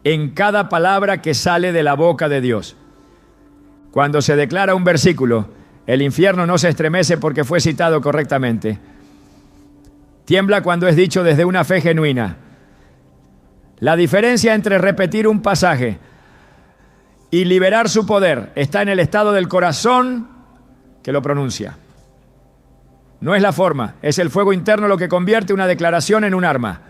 en cada palabra que sale de la boca de Dios. Cuando se declara un versículo, el infierno no se estremece porque fue citado correctamente. Tiembla cuando es dicho desde una fe genuina. La diferencia entre repetir un pasaje y liberar su poder está en el estado del corazón que lo pronuncia. No es la forma, es el fuego interno lo que convierte una declaración en un arma.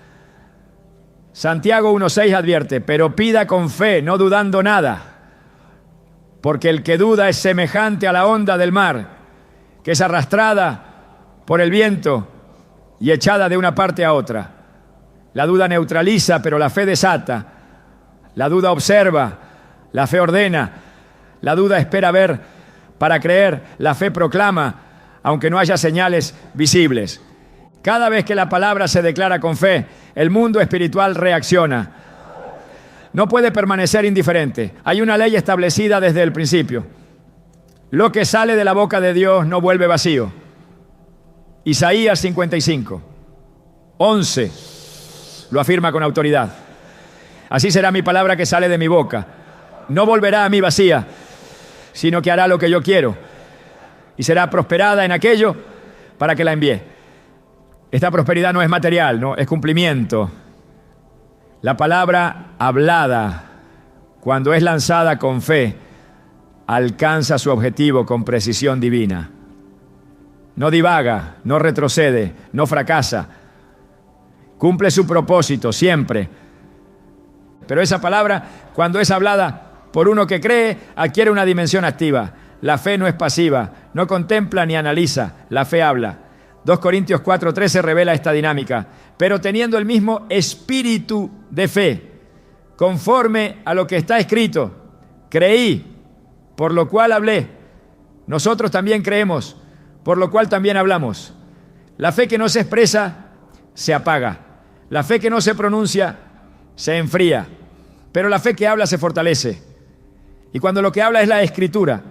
Santiago 1:6 advierte, pero pida con fe, no dudando nada, porque el que duda es semejante a la onda del mar, que es arrastrada por el viento y echada de una parte a otra. La duda neutraliza, pero la fe desata. La duda observa, la fe ordena. La duda espera ver para creer, la fe proclama, aunque no haya señales visibles. Cada vez que la palabra se declara con fe, el mundo espiritual reacciona. No puede permanecer indiferente. Hay una ley establecida desde el principio. Lo que sale de la boca de Dios no vuelve vacío. Isaías 55, 11 lo afirma con autoridad. Así será mi palabra que sale de mi boca. No volverá a mí vacía, sino que hará lo que yo quiero y será prosperada en aquello para que la envíe. Esta prosperidad no es material, no, es cumplimiento. La palabra hablada, cuando es lanzada con fe, alcanza su objetivo con precisión divina. No divaga, no retrocede, no fracasa. Cumple su propósito siempre. Pero esa palabra, cuando es hablada por uno que cree, adquiere una dimensión activa. La fe no es pasiva, no contempla ni analiza, la fe habla. 2 Corintios 4:13 revela esta dinámica. Pero teniendo el mismo espíritu de fe, conforme a lo que está escrito, creí, por lo cual hablé. Nosotros también creemos, por lo cual también hablamos. La fe que no se expresa, se apaga. La fe que no se pronuncia, se enfría. Pero la fe que habla se fortalece. Y cuando lo que habla es la Escritura,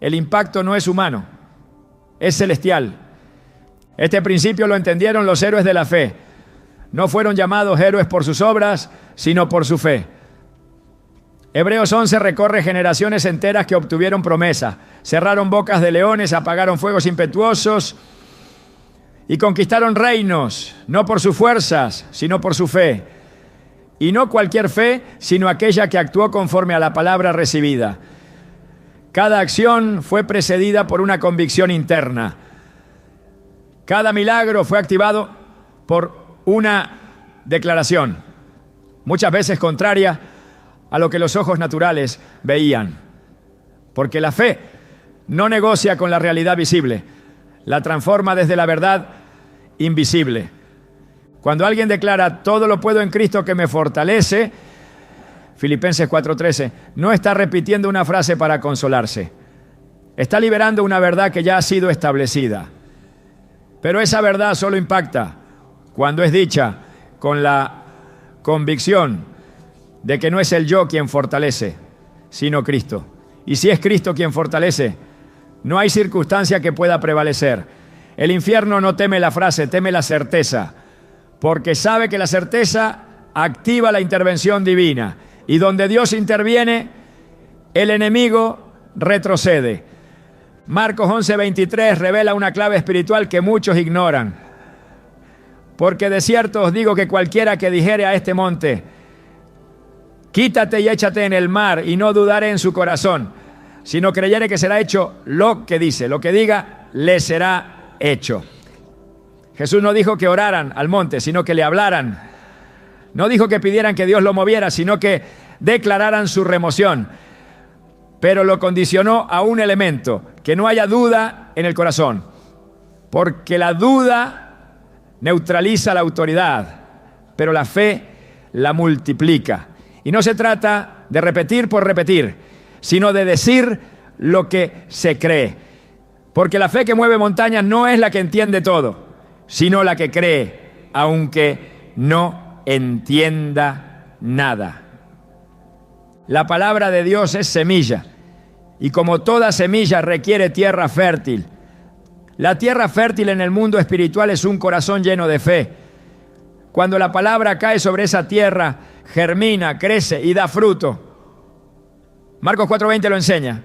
el impacto no es humano, es celestial. Este principio lo entendieron los héroes de la fe. No fueron llamados héroes por sus obras, sino por su fe. Hebreos 11 recorre generaciones enteras que obtuvieron promesa. Cerraron bocas de leones, apagaron fuegos impetuosos y conquistaron reinos, no por sus fuerzas, sino por su fe. Y no cualquier fe, sino aquella que actuó conforme a la palabra recibida. Cada acción fue precedida por una convicción interna. Cada milagro fue activado por una declaración, muchas veces contraria a lo que los ojos naturales veían. Porque la fe no negocia con la realidad visible, la transforma desde la verdad invisible. Cuando alguien declara todo lo puedo en Cristo que me fortalece, Filipenses 4:13, no está repitiendo una frase para consolarse. Está liberando una verdad que ya ha sido establecida. Pero esa verdad solo impacta cuando es dicha con la convicción de que no es el yo quien fortalece, sino Cristo. Y si es Cristo quien fortalece, no hay circunstancia que pueda prevalecer. El infierno no teme la frase, teme la certeza, porque sabe que la certeza activa la intervención divina. Y donde Dios interviene, el enemigo retrocede. Marcos 11:23 revela una clave espiritual que muchos ignoran. Porque de cierto os digo que cualquiera que dijere a este monte, quítate y échate en el mar, y no dudare en su corazón, sino creyere que será hecho lo que dice, lo que diga, le será hecho. Jesús no dijo que oraran al monte, sino que le hablaran. No dijo que pidieran que Dios lo moviera, sino que declararan su remoción. Pero lo condicionó a un elemento, que no haya duda en el corazón. Porque la duda neutraliza la autoridad, pero la fe la multiplica. Y no se trata de repetir por repetir, sino de decir lo que se cree. Porque la fe que mueve montañas no es la que entiende todo, sino la que cree, aunque no entienda nada. La palabra de Dios es semilla, y como toda semilla requiere tierra fértil. La tierra fértil en el mundo espiritual es un corazón lleno de fe. Cuando la palabra cae sobre esa tierra, germina, crece y da fruto. Marcos 4:20 lo enseña.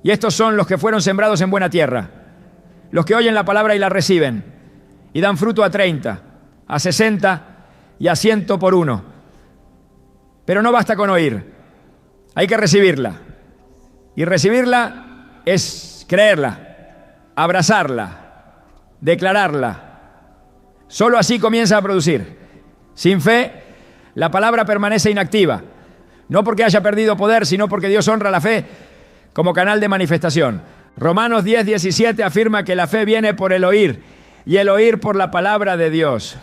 Y estos son los que fueron sembrados en buena tierra, los que oyen la palabra y la reciben, y dan fruto a 30, a 60 y a 100 por uno. Pero no basta con oír, hay que recibirla. Y recibirla es creerla, abrazarla, declararla. Solo así comienza a producir. Sin fe, la palabra permanece inactiva, no porque haya perdido poder, sino porque Dios honra la fe como canal de manifestación. Romanos 10:17 afirma que la fe viene por el oír, y el oír por la palabra de Dios.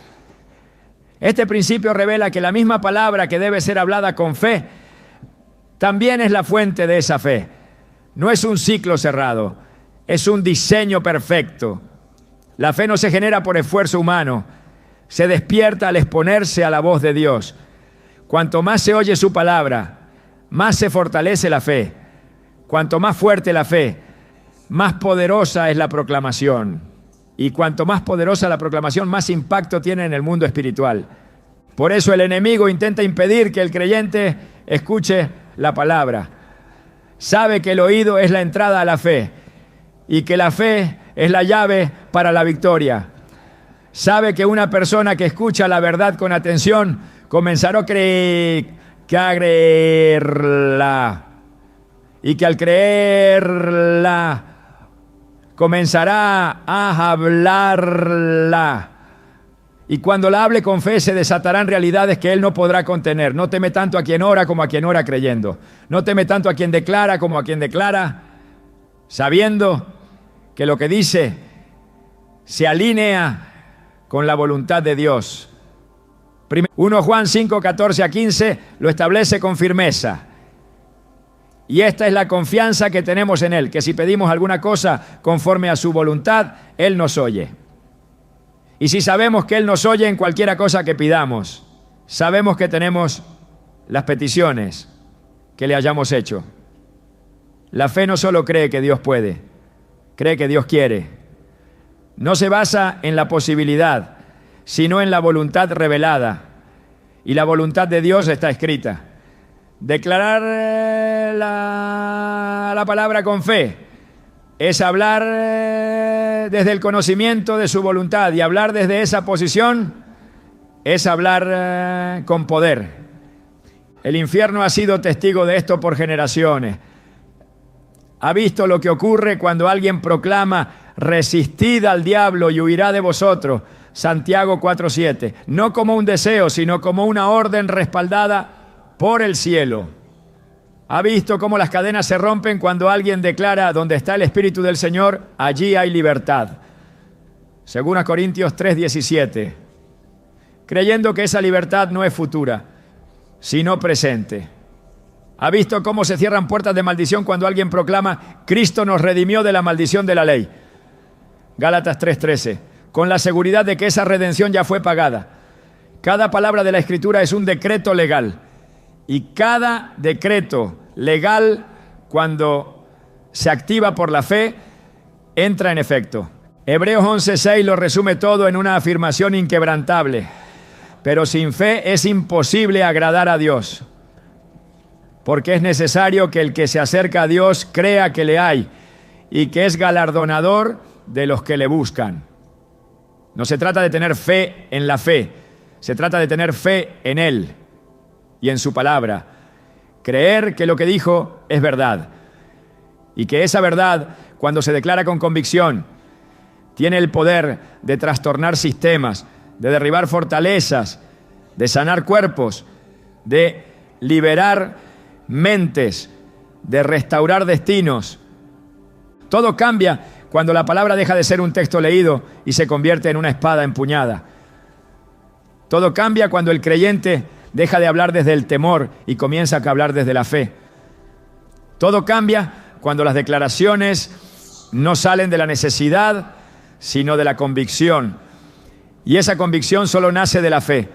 Este principio revela que la misma palabra que debe ser hablada con fe, también es la fuente de esa fe. No es un ciclo cerrado, es un diseño perfecto. La fe no se genera por esfuerzo humano, se despierta al exponerse a la voz de Dios. Cuanto más se oye su palabra, más se fortalece la fe. Cuanto más fuerte la fe, más poderosa es la proclamación. Y cuanto más poderosa la proclamación, más impacto tiene en el mundo espiritual. Por eso el enemigo intenta impedir que el creyente escuche la palabra. Sabe que el oído es la entrada a la fe y que la fe es la llave para la victoria. Sabe que una persona que escucha la verdad con atención comenzará a creerla, y que al creerla comenzará a hablarla. Y cuando la hable con fe se desatarán realidades que él no podrá contener. No teme tanto a quien ora como a quien ora creyendo. No teme tanto a quien declara como a quien declara, sabiendo que lo que dice se alinea con la voluntad de Dios. 1 Juan 5:14-15 lo establece con firmeza. Y esta es la confianza que tenemos en Él, que si pedimos alguna cosa conforme a su voluntad, Él nos oye. Y si sabemos que Él nos oye en cualquiera cosa que pidamos, sabemos que tenemos las peticiones que le hayamos hecho. La fe no solo cree que Dios puede, cree que Dios quiere. No se basa en la posibilidad, sino en la voluntad revelada. Y la voluntad de Dios está escrita. Declarar la palabra con fe es hablar desde el conocimiento de su voluntad, y hablar desde esa posición es hablar con poder. El infierno ha sido testigo de esto por generaciones. Ha visto lo que ocurre cuando alguien proclama: resistid al diablo y huirá de vosotros. Santiago 4:7. No como un deseo, sino como una orden respaldada por el cielo. Ha visto cómo las cadenas se rompen cuando alguien declara: donde está el Espíritu del Señor, allí hay libertad. 2 Corintios 3:17. Creyendo que esa libertad no es futura, sino presente. Ha visto cómo se cierran puertas de maldición cuando alguien proclama: Cristo nos redimió de la maldición de la ley. Gálatas 3:13. Con la seguridad de que esa redención ya fue pagada. Cada palabra de la Escritura es un decreto legal. Y cada decreto legal, cuando se activa por la fe, entra en efecto. Hebreos 11:6 lo resume todo en una afirmación inquebrantable. Pero sin fe es imposible agradar a Dios, porque es necesario que el que se acerca a Dios crea que le hay y que es galardonador de los que le buscan. No se trata de tener fe en la fe, se trata de tener fe en Él y en su palabra. Creer que lo que dijo es verdad, y que esa verdad, cuando se declara con convicción, tiene el poder de trastornar sistemas, de derribar fortalezas, de sanar cuerpos, de liberar mentes, de restaurar destinos. Todo cambia cuando la palabra deja de ser un texto leído y se convierte en una espada empuñada. Todo cambia cuando el creyente deja de hablar desde el temor y comienza a hablar desde la fe. Todo cambia cuando las declaraciones no salen de la necesidad, sino de la convicción. Y esa convicción solo nace de la fe.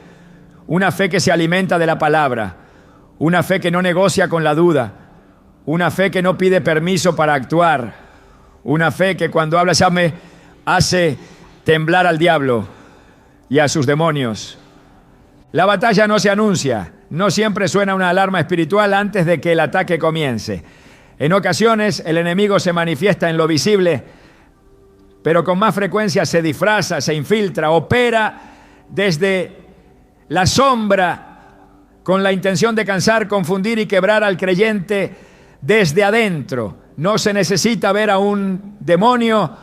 Una fe que se alimenta de la palabra. Una fe que no negocia con la duda. Una fe que no pide permiso para actuar. Una fe que cuando habla me hace temblar al diablo y a sus demonios. La batalla no se anuncia. No siempre suena una alarma espiritual antes de que el ataque comience. En ocasiones el enemigo se manifiesta en lo visible, pero con más frecuencia se disfraza, se infiltra, opera desde la sombra con la intención de cansar, confundir y quebrar al creyente desde adentro. No se necesita ver a un demonio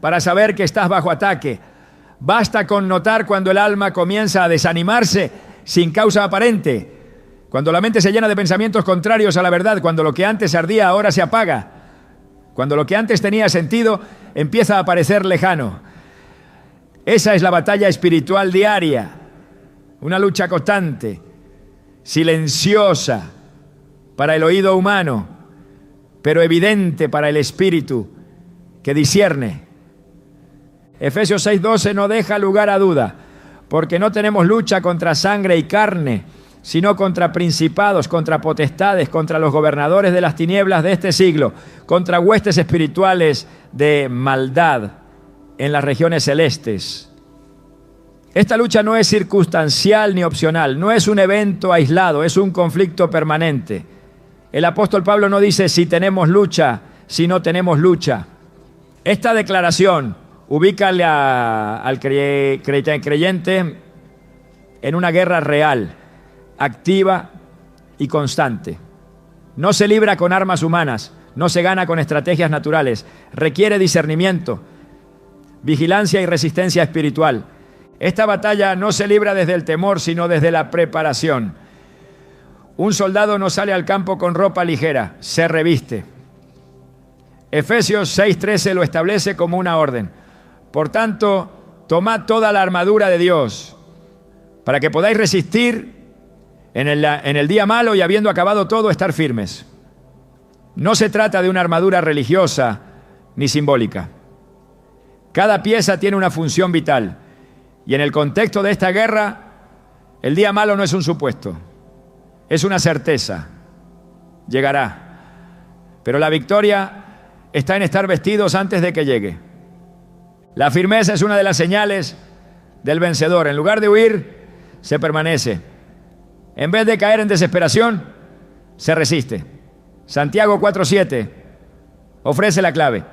para saber que estás bajo ataque. Basta con notar cuando el alma comienza a desanimarse sin causa aparente, cuando la mente se llena de pensamientos contrarios a la verdad, cuando lo que antes ardía ahora se apaga, cuando lo que antes tenía sentido empieza a parecer lejano. Esa es la batalla espiritual diaria, una lucha constante, silenciosa para el oído humano, pero evidente para el espíritu que discierne. Efesios 6:12 no deja lugar a duda, porque no tenemos lucha contra sangre y carne, sino contra principados, contra potestades, contra los gobernadores de las tinieblas de este siglo, contra huestes espirituales de maldad en las regiones celestes. Esta lucha no es circunstancial ni opcional, no es un evento aislado, es un conflicto permanente. El apóstol Pablo no dice si tenemos lucha, si no tenemos lucha. Esta declaración ubica al creyente en una guerra real, activa y constante. No se libra con armas humanas, no se gana con estrategias naturales, requiere discernimiento, vigilancia y resistencia espiritual. Esta batalla no se libra desde el temor, sino desde la preparación. Un soldado no sale al campo con ropa ligera, se reviste. Efesios 6:13 lo establece como una orden. Por tanto, tomad toda la armadura de Dios para que podáis resistir en el día malo y habiendo acabado todo, estar firmes. No se trata de una armadura religiosa ni simbólica. Cada pieza tiene una función vital. Y en el contexto de esta guerra, el día malo no es un supuesto, es una certeza. Llegará. Pero la victoria está en estar vestidos antes de que llegue. La firmeza es una de las señales del vencedor. En lugar de huir, se permanece. En vez de caer en desesperación, se resiste. Santiago 4:7 ofrece la clave.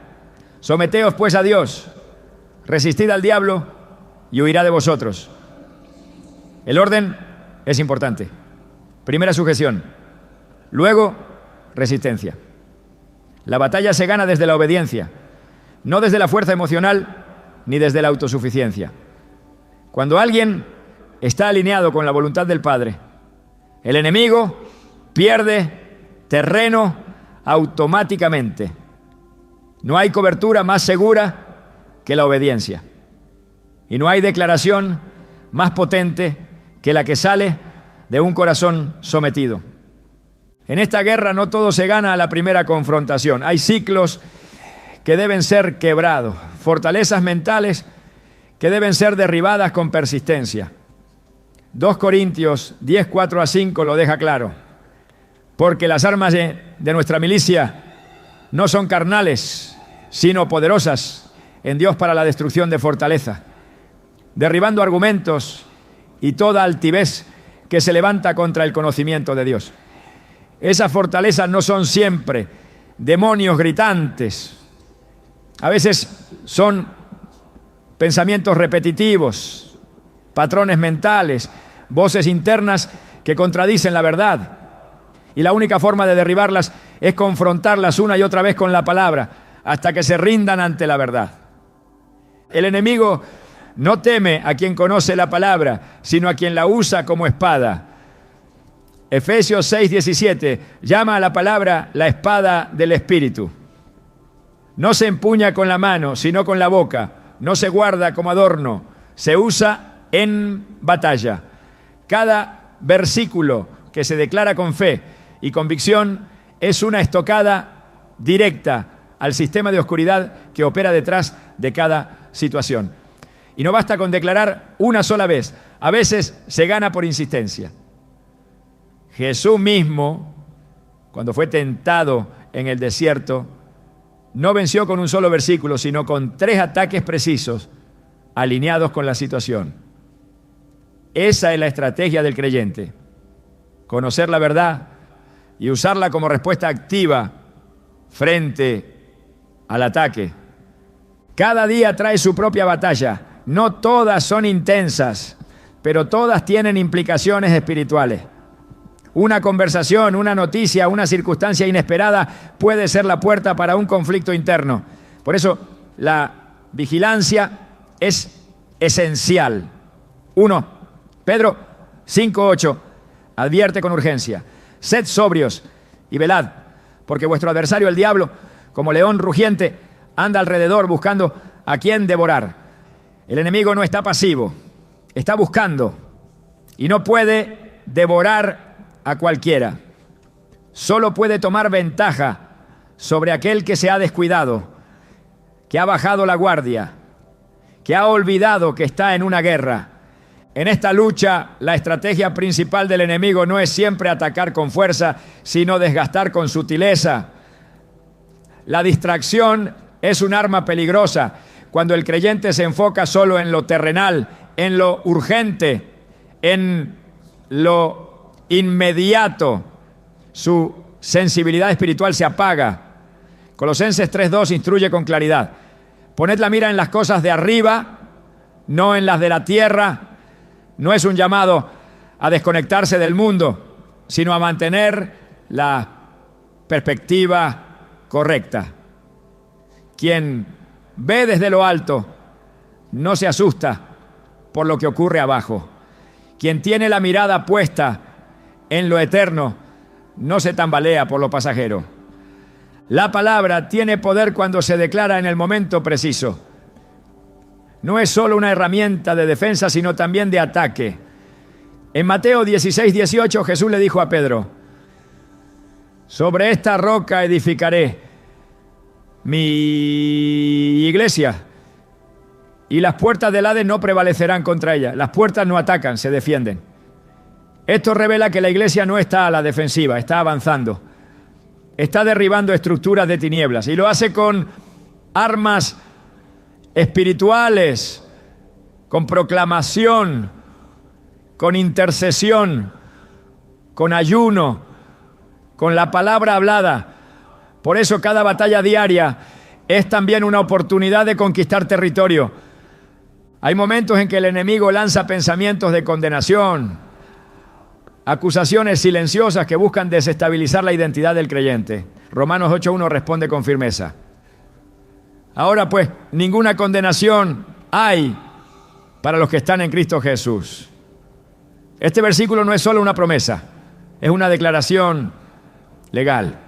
Someteos pues a Dios, resistid al diablo y huirá de vosotros. El orden es importante. Primera sujeción, luego resistencia. La batalla se gana desde la obediencia, no desde la fuerza emocional ni desde la autosuficiencia. Cuando alguien está alineado con la voluntad del Padre, el enemigo pierde terreno automáticamente. No hay cobertura más segura que la obediencia. Y no hay declaración más potente que la que sale de un corazón sometido. En esta guerra no todo se gana a la primera confrontación. Hay ciclos que deben ser quebrados, fortalezas mentales que deben ser derribadas con persistencia. 2 Corintios 10:4-5 lo deja claro. Porque las armas de nuestra milicia no son carnales, sino poderosas en Dios para la destrucción de fortaleza, derribando argumentos y toda altivez que se levanta contra el conocimiento de Dios. Esas fortalezas no son siempre demonios gritantes. A veces son pensamientos repetitivos, patrones mentales, voces internas que contradicen la verdad. Y la única forma de derribarlas es confrontarlas una y otra vez con la palabra, hasta que se rindan ante la verdad. El enemigo no teme a quien conoce la palabra, sino a quien la usa como espada. Efesios 6:17 llama a la palabra la espada del Espíritu. No se empuña con la mano, sino con la boca. No se guarda como adorno, se usa en batalla. Cada versículo que se declara con fe y convicción es una estocada directa al sistema de oscuridad que opera detrás de cada situación. Y no basta con declarar una sola vez, a veces se gana por insistencia. Jesús mismo, cuando fue tentado en el desierto, no venció con un solo versículo, sino con 3 ataques precisos, alineados con la situación. Esa es la estrategia del creyente: conocer la verdad y usarla como respuesta activa frente al ataque. Cada día trae su propia batalla. No todas son intensas, pero todas tienen implicaciones espirituales. Una conversación, una noticia, una circunstancia inesperada puede ser la puerta para un conflicto interno. Por eso la vigilancia es esencial. 1. Pedro 5:8 advierte con urgencia: sed sobrios y velad, porque vuestro adversario el diablo, como león rugiente, anda alrededor buscando a quien devorar. El enemigo no está pasivo, está buscando y no puede devorar a cualquiera. Solo puede tomar ventaja sobre aquel que se ha descuidado, que ha bajado la guardia, que ha olvidado que está en una guerra. En esta lucha, la estrategia principal del enemigo no es siempre atacar con fuerza, sino desgastar con sutileza. La distracción es un arma peligrosa cuando el creyente se enfoca solo en lo terrenal, en lo urgente, en lo inmediato. Su sensibilidad espiritual se apaga. Colosenses 3:2 instruye con claridad: poned la mira en las cosas de arriba, no en las de la tierra. No es un llamado a desconectarse del mundo, sino a mantener la perspectiva correcta. Quien ve desde lo alto no se asusta por lo que ocurre abajo. Quien tiene la mirada puesta en lo eterno no se tambalea por lo pasajero. La palabra tiene poder cuando se declara en el momento preciso. No es solo una herramienta de defensa, sino también de ataque. En Mateo 16:18 Jesús le dijo a Pedro: sobre esta roca edificaré mi iglesia y las puertas del Hades no prevalecerán contra ella. Las puertas no atacan, se defienden. Esto revela que la iglesia no está a la defensiva, está avanzando. Está derribando estructuras de tinieblas y lo hace con armas espirituales, con proclamación, con intercesión, con ayuno, con la palabra hablada. Por eso cada batalla diaria es también una oportunidad de conquistar territorio. Hay momentos en que el enemigo lanza pensamientos de condenación, acusaciones silenciosas que buscan desestabilizar la identidad del creyente. Romanos 8:1 responde con firmeza: ahora pues, ninguna condenación hay para los que están en Cristo Jesús. Este versículo no es solo una promesa, es una declaración legal.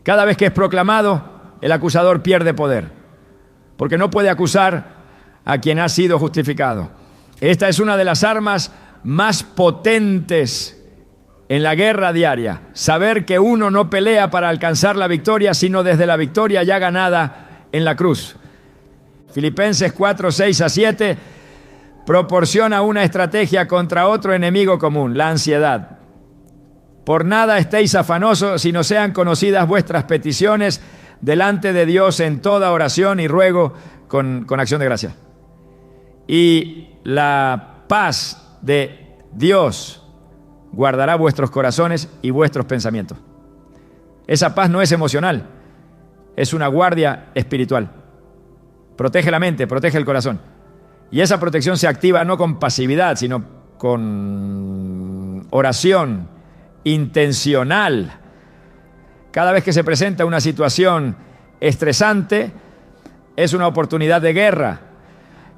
Cada vez que es proclamado, el acusador pierde poder, porque no puede acusar a quien ha sido justificado. Esta es una de las armas más potentes en la guerra diaria. Saber que uno no pelea para alcanzar la victoria, sino desde la victoria ya ganada en la cruz. Filipenses 4:6-7 proporciona una estrategia contra otro enemigo común, la ansiedad. Por nada estéis afanosos, sino sean conocidas vuestras peticiones delante de Dios en toda oración y ruego con acción de gracia. Y la paz de Dios guardará vuestros corazones y vuestros pensamientos. Esa paz no es emocional, es una guardia espiritual. Protege la mente, protege el corazón. Y esa protección se activa no con pasividad, sino con oración intencional. Cada vez que se presenta una situación estresante, es una oportunidad de guerra.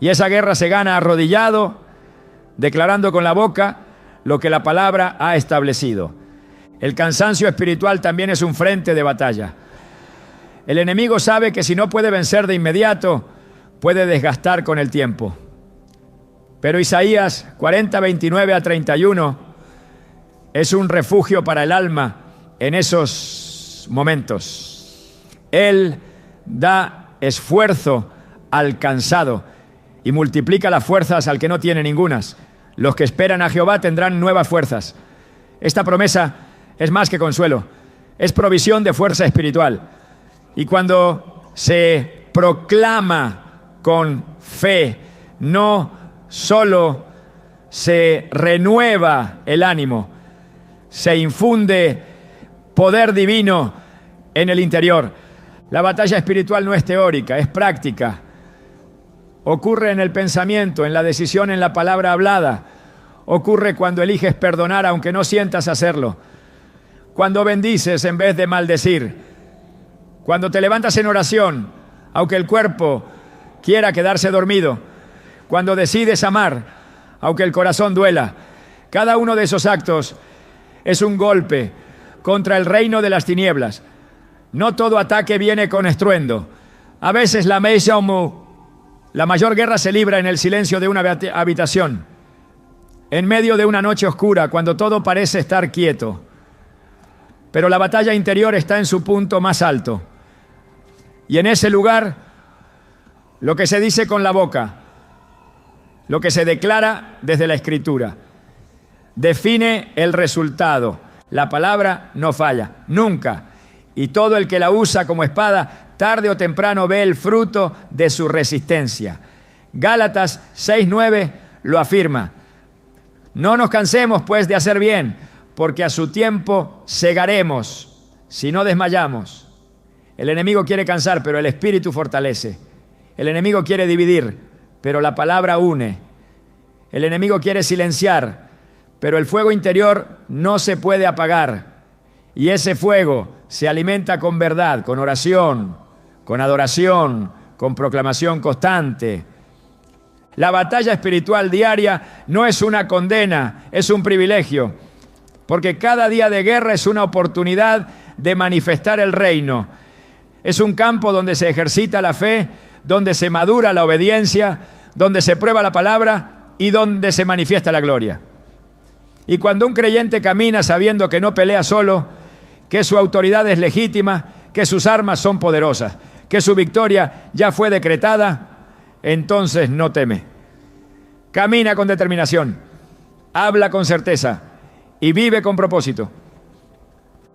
Y esa guerra se gana arrodillado, declarando con la boca lo que la palabra ha establecido. El cansancio espiritual también es un frente de batalla. El enemigo sabe que si no puede vencer de inmediato, puede desgastar con el tiempo. Pero Isaías 40:29-31 es un refugio para el alma en esos momentos. Él da esfuerzo al cansado y multiplica las fuerzas al que no tiene ningunas. Los que esperan a Jehová tendrán nuevas fuerzas. Esta promesa es más que consuelo, es provisión de fuerza espiritual. Y cuando se proclama con fe, no solo se renueva el ánimo, se infunde poder divino en el interior. La batalla espiritual no es teórica, es práctica. Ocurre en el pensamiento, en la decisión, en la palabra hablada. Ocurre cuando eliges perdonar aunque no sientas hacerlo. Cuando bendices en vez de maldecir. Cuando te levantas en oración, aunque el cuerpo quiera quedarse dormido. Cuando decides amar, aunque el corazón duela. Cada uno de esos actos es un golpe contra el reino de las tinieblas. No todo ataque viene con estruendo. A veces la mayor guerra se libra en el silencio de una habitación, en medio de una noche oscura, cuando todo parece estar quieto. Pero la batalla interior está en su punto más alto. Y en ese lugar, lo que se dice con la boca, lo que se declara desde la Escritura, define el resultado. La palabra no falla, nunca. Y todo el que la usa como espada, tarde o temprano ve el fruto de su resistencia. Gálatas 6:9 lo afirma. No nos cansemos, pues, de hacer bien, porque a su tiempo segaremos, si no desmayamos. El enemigo quiere cansar, pero el Espíritu fortalece. El enemigo quiere dividir, pero la palabra une. El enemigo quiere silenciar, pero el fuego interior no se puede apagar. Y ese fuego se alimenta con verdad, con oración, con adoración, con proclamación constante. La batalla espiritual diaria no es una condena, es un privilegio, porque cada día de guerra es una oportunidad de manifestar el reino. Es un campo donde se ejercita la fe, donde se madura la obediencia, donde se prueba la palabra y donde se manifiesta la gloria. Y cuando un creyente camina sabiendo que no pelea solo, que su autoridad es legítima, que sus armas son poderosas, que su victoria ya fue decretada, entonces no teme. Camina con determinación, habla con certeza y vive con propósito.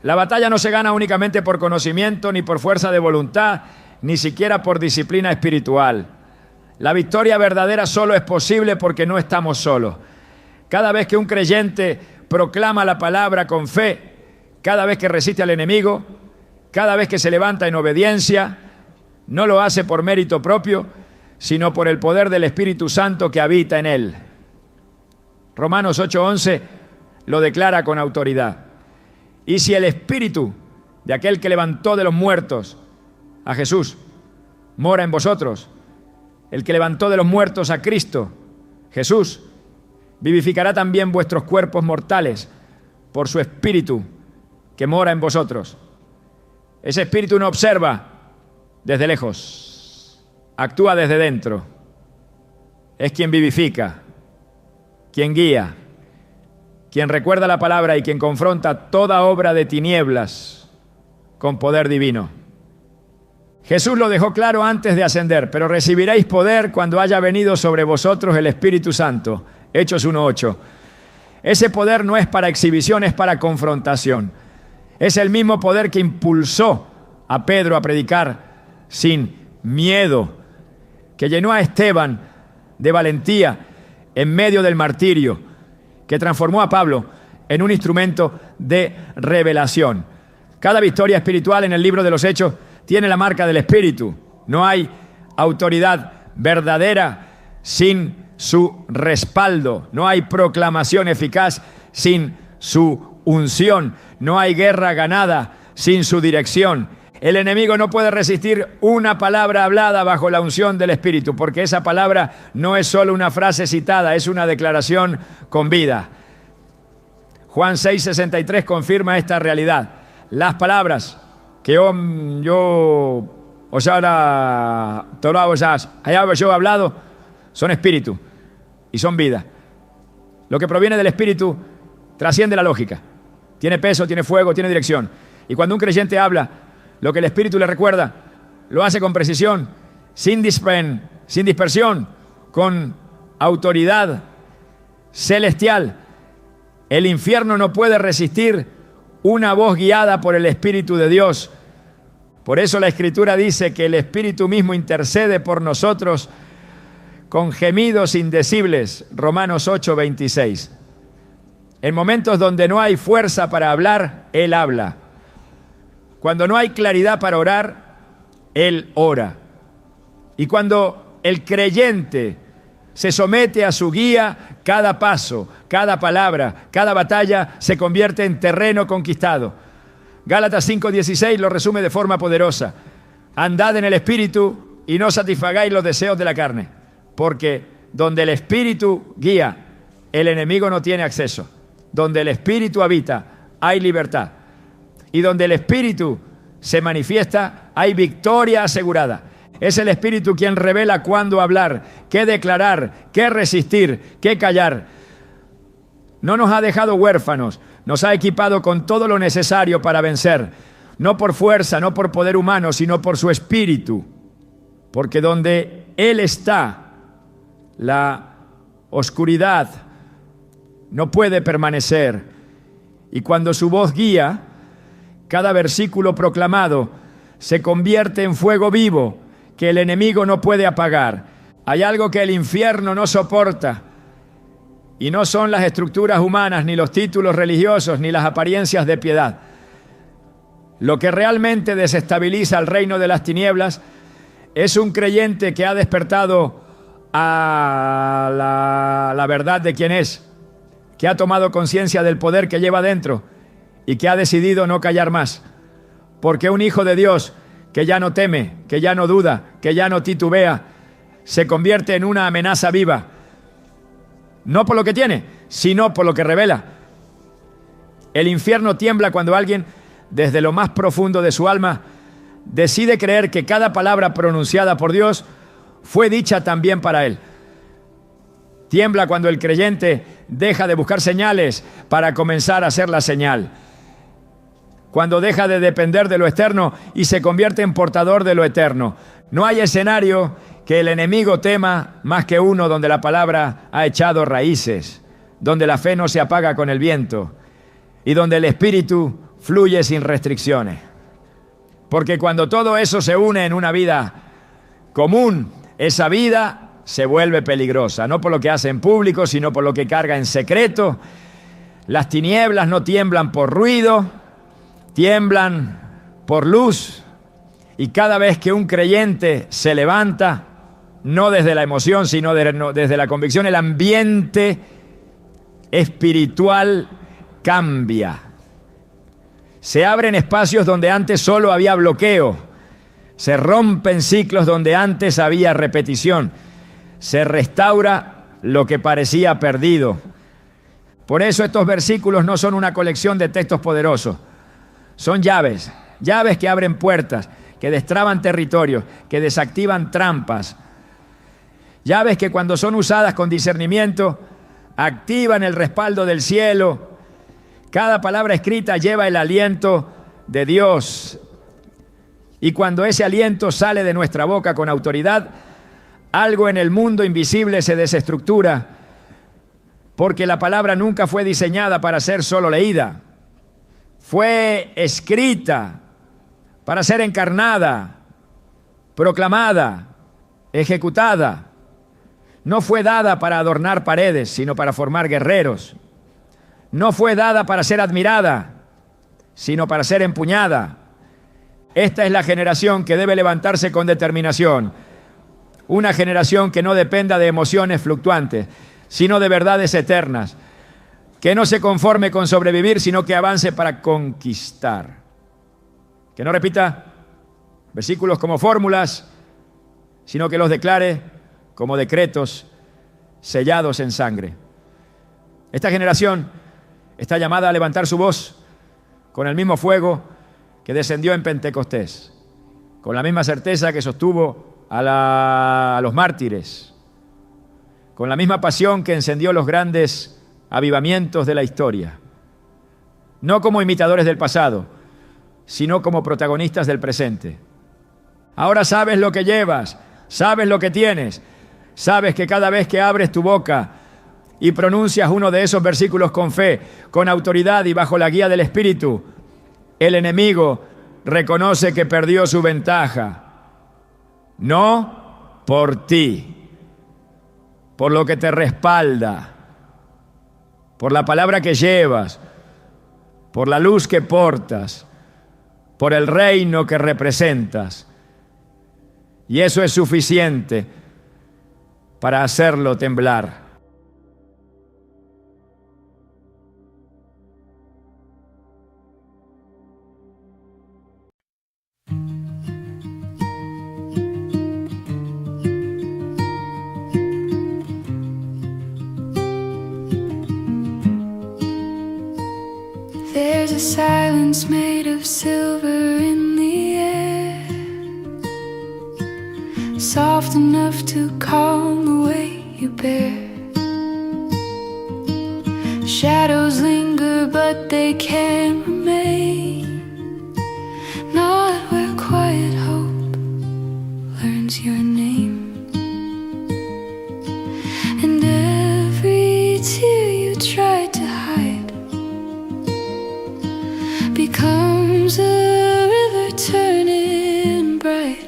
La batalla no se gana únicamente por conocimiento, ni por fuerza de voluntad, ni siquiera por disciplina espiritual. La victoria verdadera solo es posible porque no estamos solos. Cada vez que un creyente proclama la palabra con fe, cada vez que resiste al enemigo, cada vez que se levanta en obediencia, no lo hace por mérito propio, sino por el poder del Espíritu Santo que habita en él. Romanos 8:11 lo declara con autoridad. Y si el Espíritu de aquel que levantó de los muertos a Jesús mora en vosotros, el que levantó de los muertos a Cristo, Jesús, vivificará también vuestros cuerpos mortales por su Espíritu que mora en vosotros. Ese Espíritu no observa desde lejos, actúa desde dentro. Es quien vivifica, quien guía, quien recuerda la palabra y quien confronta toda obra de tinieblas con poder divino. Jesús lo dejó claro antes de ascender: pero recibiréis poder cuando haya venido sobre vosotros el Espíritu Santo. Hechos 1:8. Ese poder no es para exhibición, es para confrontación. Es el mismo poder que impulsó a Pedro a predicar sin miedo, que llenó a Esteban de valentía en medio del martirio, que transformó a Pablo en un instrumento de revelación. Cada victoria espiritual en el libro de los Hechos tiene la marca del Espíritu. No hay autoridad verdadera sin su respaldo. No hay proclamación eficaz sin su unción. No hay guerra ganada sin su dirección. El enemigo no puede resistir una palabra hablada bajo la unción del Espíritu, porque esa palabra no es solo una frase citada, es una declaración con vida. Juan 6:63 confirma esta realidad. Las palabras que yo he hablado son espíritu y son vida. Lo que proviene del Espíritu trasciende la lógica. Tiene peso, tiene fuego, tiene dirección. Y cuando un creyente habla, lo que el Espíritu le recuerda, lo hace con precisión, sin dispersión, con autoridad celestial. El infierno no puede resistir una voz guiada por el Espíritu de Dios. Por eso la Escritura dice que el Espíritu mismo intercede por nosotros con gemidos indecibles. Romanos 8:26. En momentos donde no hay fuerza para hablar, Él habla. Cuando no hay claridad para orar, Él ora. Y cuando el creyente se somete a su guía, cada paso, cada palabra, cada batalla se convierte en terreno conquistado. Gálatas 5:16 lo resume de forma poderosa. Andad en el Espíritu y no satisfagáis los deseos de la carne, porque donde el Espíritu guía, el enemigo no tiene acceso. Donde el Espíritu habita, hay libertad. Y donde el Espíritu se manifiesta, hay victoria asegurada. Es el Espíritu quien revela cuándo hablar, qué declarar, qué resistir, qué callar. No nos ha dejado huérfanos, nos ha equipado con todo lo necesario para vencer. No por fuerza, no por poder humano, sino por su Espíritu. Porque donde Él está, la oscuridad no puede permanecer. Y cuando su voz guía, cada versículo proclamado se convierte en fuego vivo que el enemigo no puede apagar. Hay algo que el infierno no soporta, y no son las estructuras humanas, ni los títulos religiosos, ni las apariencias de piedad. Lo que realmente desestabiliza el reino de las tinieblas es un creyente que ha despertado a la verdad de quién es, que ha tomado conciencia del poder que lleva dentro y que ha decidido no callar más. Porque un hijo de Dios que ya no teme, que ya no duda, que ya no titubea, se convierte en una amenaza viva. No por lo que tiene, sino por lo que revela. El infierno tiembla cuando alguien, desde lo más profundo de su alma, decide creer que cada palabra pronunciada por Dios fue dicha también para él. Tiembla cuando el creyente deja de buscar señales para comenzar a hacer la señal. Cuando deja de depender de lo externo y se convierte en portador de lo eterno. No hay escenario que el enemigo tema más que uno donde la palabra ha echado raíces, donde la fe no se apaga con el viento y donde el Espíritu fluye sin restricciones. Porque cuando todo eso se une en una vida común, esa vida se vuelve peligrosa, no por lo que hace en público, sino por lo que carga en secreto. Las tinieblas no tiemblan por ruido, tiemblan por luz. Y cada vez que un creyente se levanta, no desde la emoción, sino desde la convicción, el ambiente espiritual cambia. Se abren espacios donde antes solo había bloqueo. Se rompen ciclos donde antes había repetición. Se restaura lo que parecía perdido. Por eso estos versículos no son una colección de textos poderosos. Son llaves, llaves que abren puertas, que destraban territorios, que desactivan trampas. Llaves que cuando son usadas con discernimiento, activan el respaldo del cielo. Cada palabra escrita lleva el aliento de Dios. Y cuando ese aliento sale de nuestra boca con autoridad, algo en el mundo invisible se desestructura, porque la palabra nunca fue diseñada para ser solo leída. Fue escrita para ser encarnada, proclamada, ejecutada. No fue dada para adornar paredes, sino para formar guerreros. No fue dada para ser admirada, sino para ser empuñada. Esta es la generación que debe levantarse con determinación. Una generación que no dependa de emociones fluctuantes, sino de verdades eternas. Que no se conforme con sobrevivir, sino que avance para conquistar. Que no repita versículos como fórmulas, sino que los declare como decretos sellados en sangre. Esta generación está llamada a levantar su voz con el mismo fuego que descendió en Pentecostés, con la misma certeza que sostuvo a los mártires, con la misma pasión que encendió los grandes avivamientos de la historia, no como imitadores del pasado, sino como protagonistas del presente. Ahora sabes lo que llevas, sabes lo que tienes, sabes que cada vez que abres tu boca y pronuncias uno de esos versículos con fe, con autoridad y bajo la guía del Espíritu, el enemigo reconoce que perdió su ventaja. No por ti, por lo que te respalda, por la palabra que llevas, por la luz que portas, por el reino que representas. Y eso es suficiente para hacerlo temblar. There's a silence made of silver in the air, soft enough to calm the way you bear. Shadows linger, but they can't remain, not where quiet hope learns your name. And every tear you tried to hide becomes a river turning bright.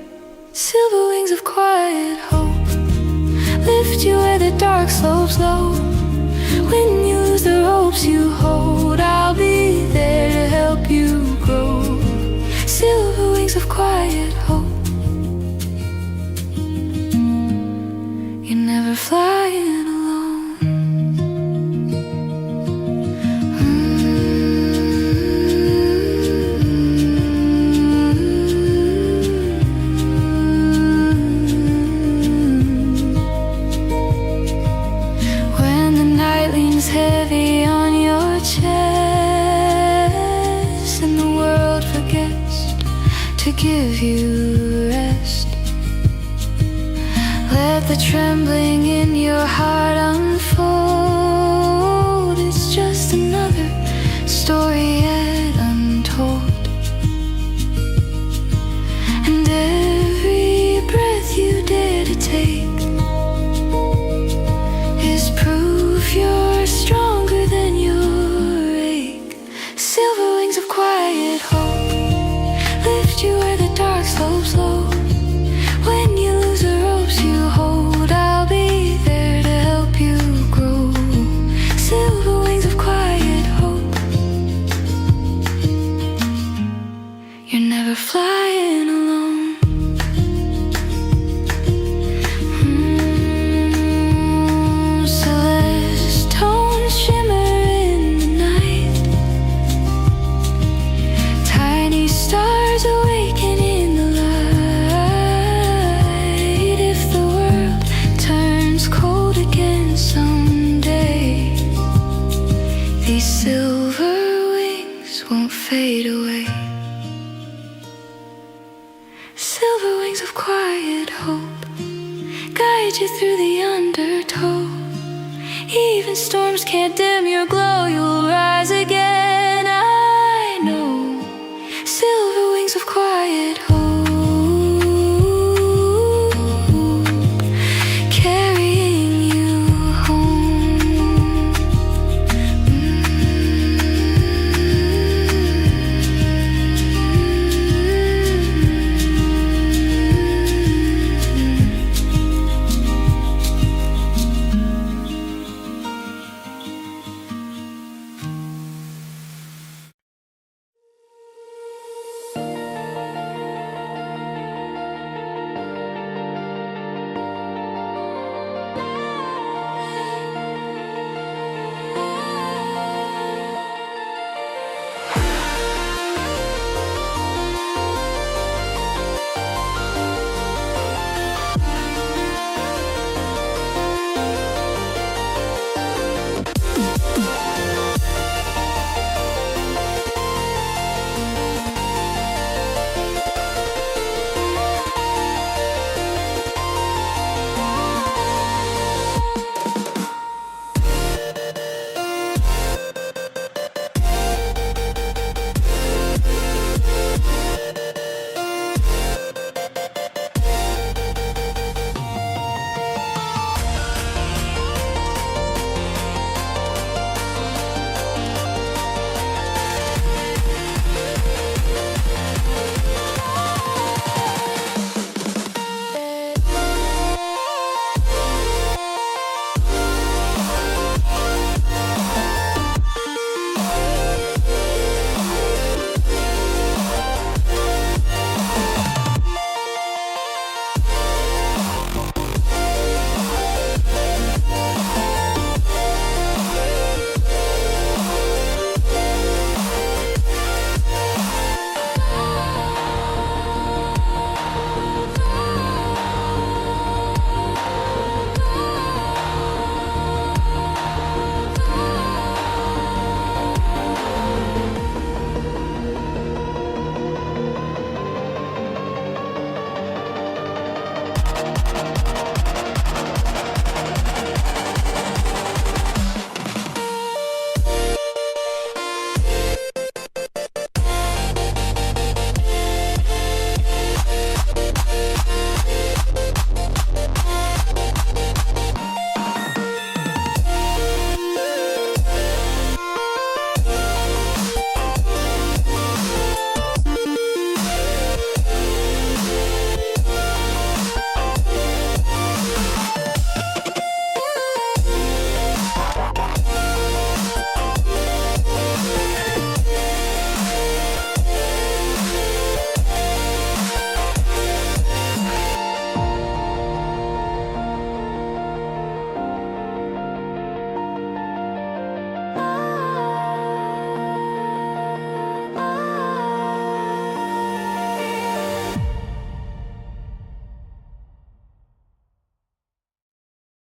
Silver wings of quiet hope lift you where the dark slopes low. When you lose the ropes you hold, I'll be there to help you grow. Silver wings of quiet hope. You're never flying alone. Heavy on your chest and the world forgets to give you rest. Let the trembling in your heart unfold. It's just another story yet untold. And every breath you dare to take is proof you're stronger than your ache. Silver wings of quiet hope lift you where the dark slopes low. When you lose the ropes you hold, I'll be there to help you grow. Silver wings of quiet hope. You're never flying alone. Stars awaken in the light. If the world turns cold again someday, these silver wings won't fade away. Silver wings of quiet hope guide you through the undertow. Even storms can't dim your glow, you'll rise again.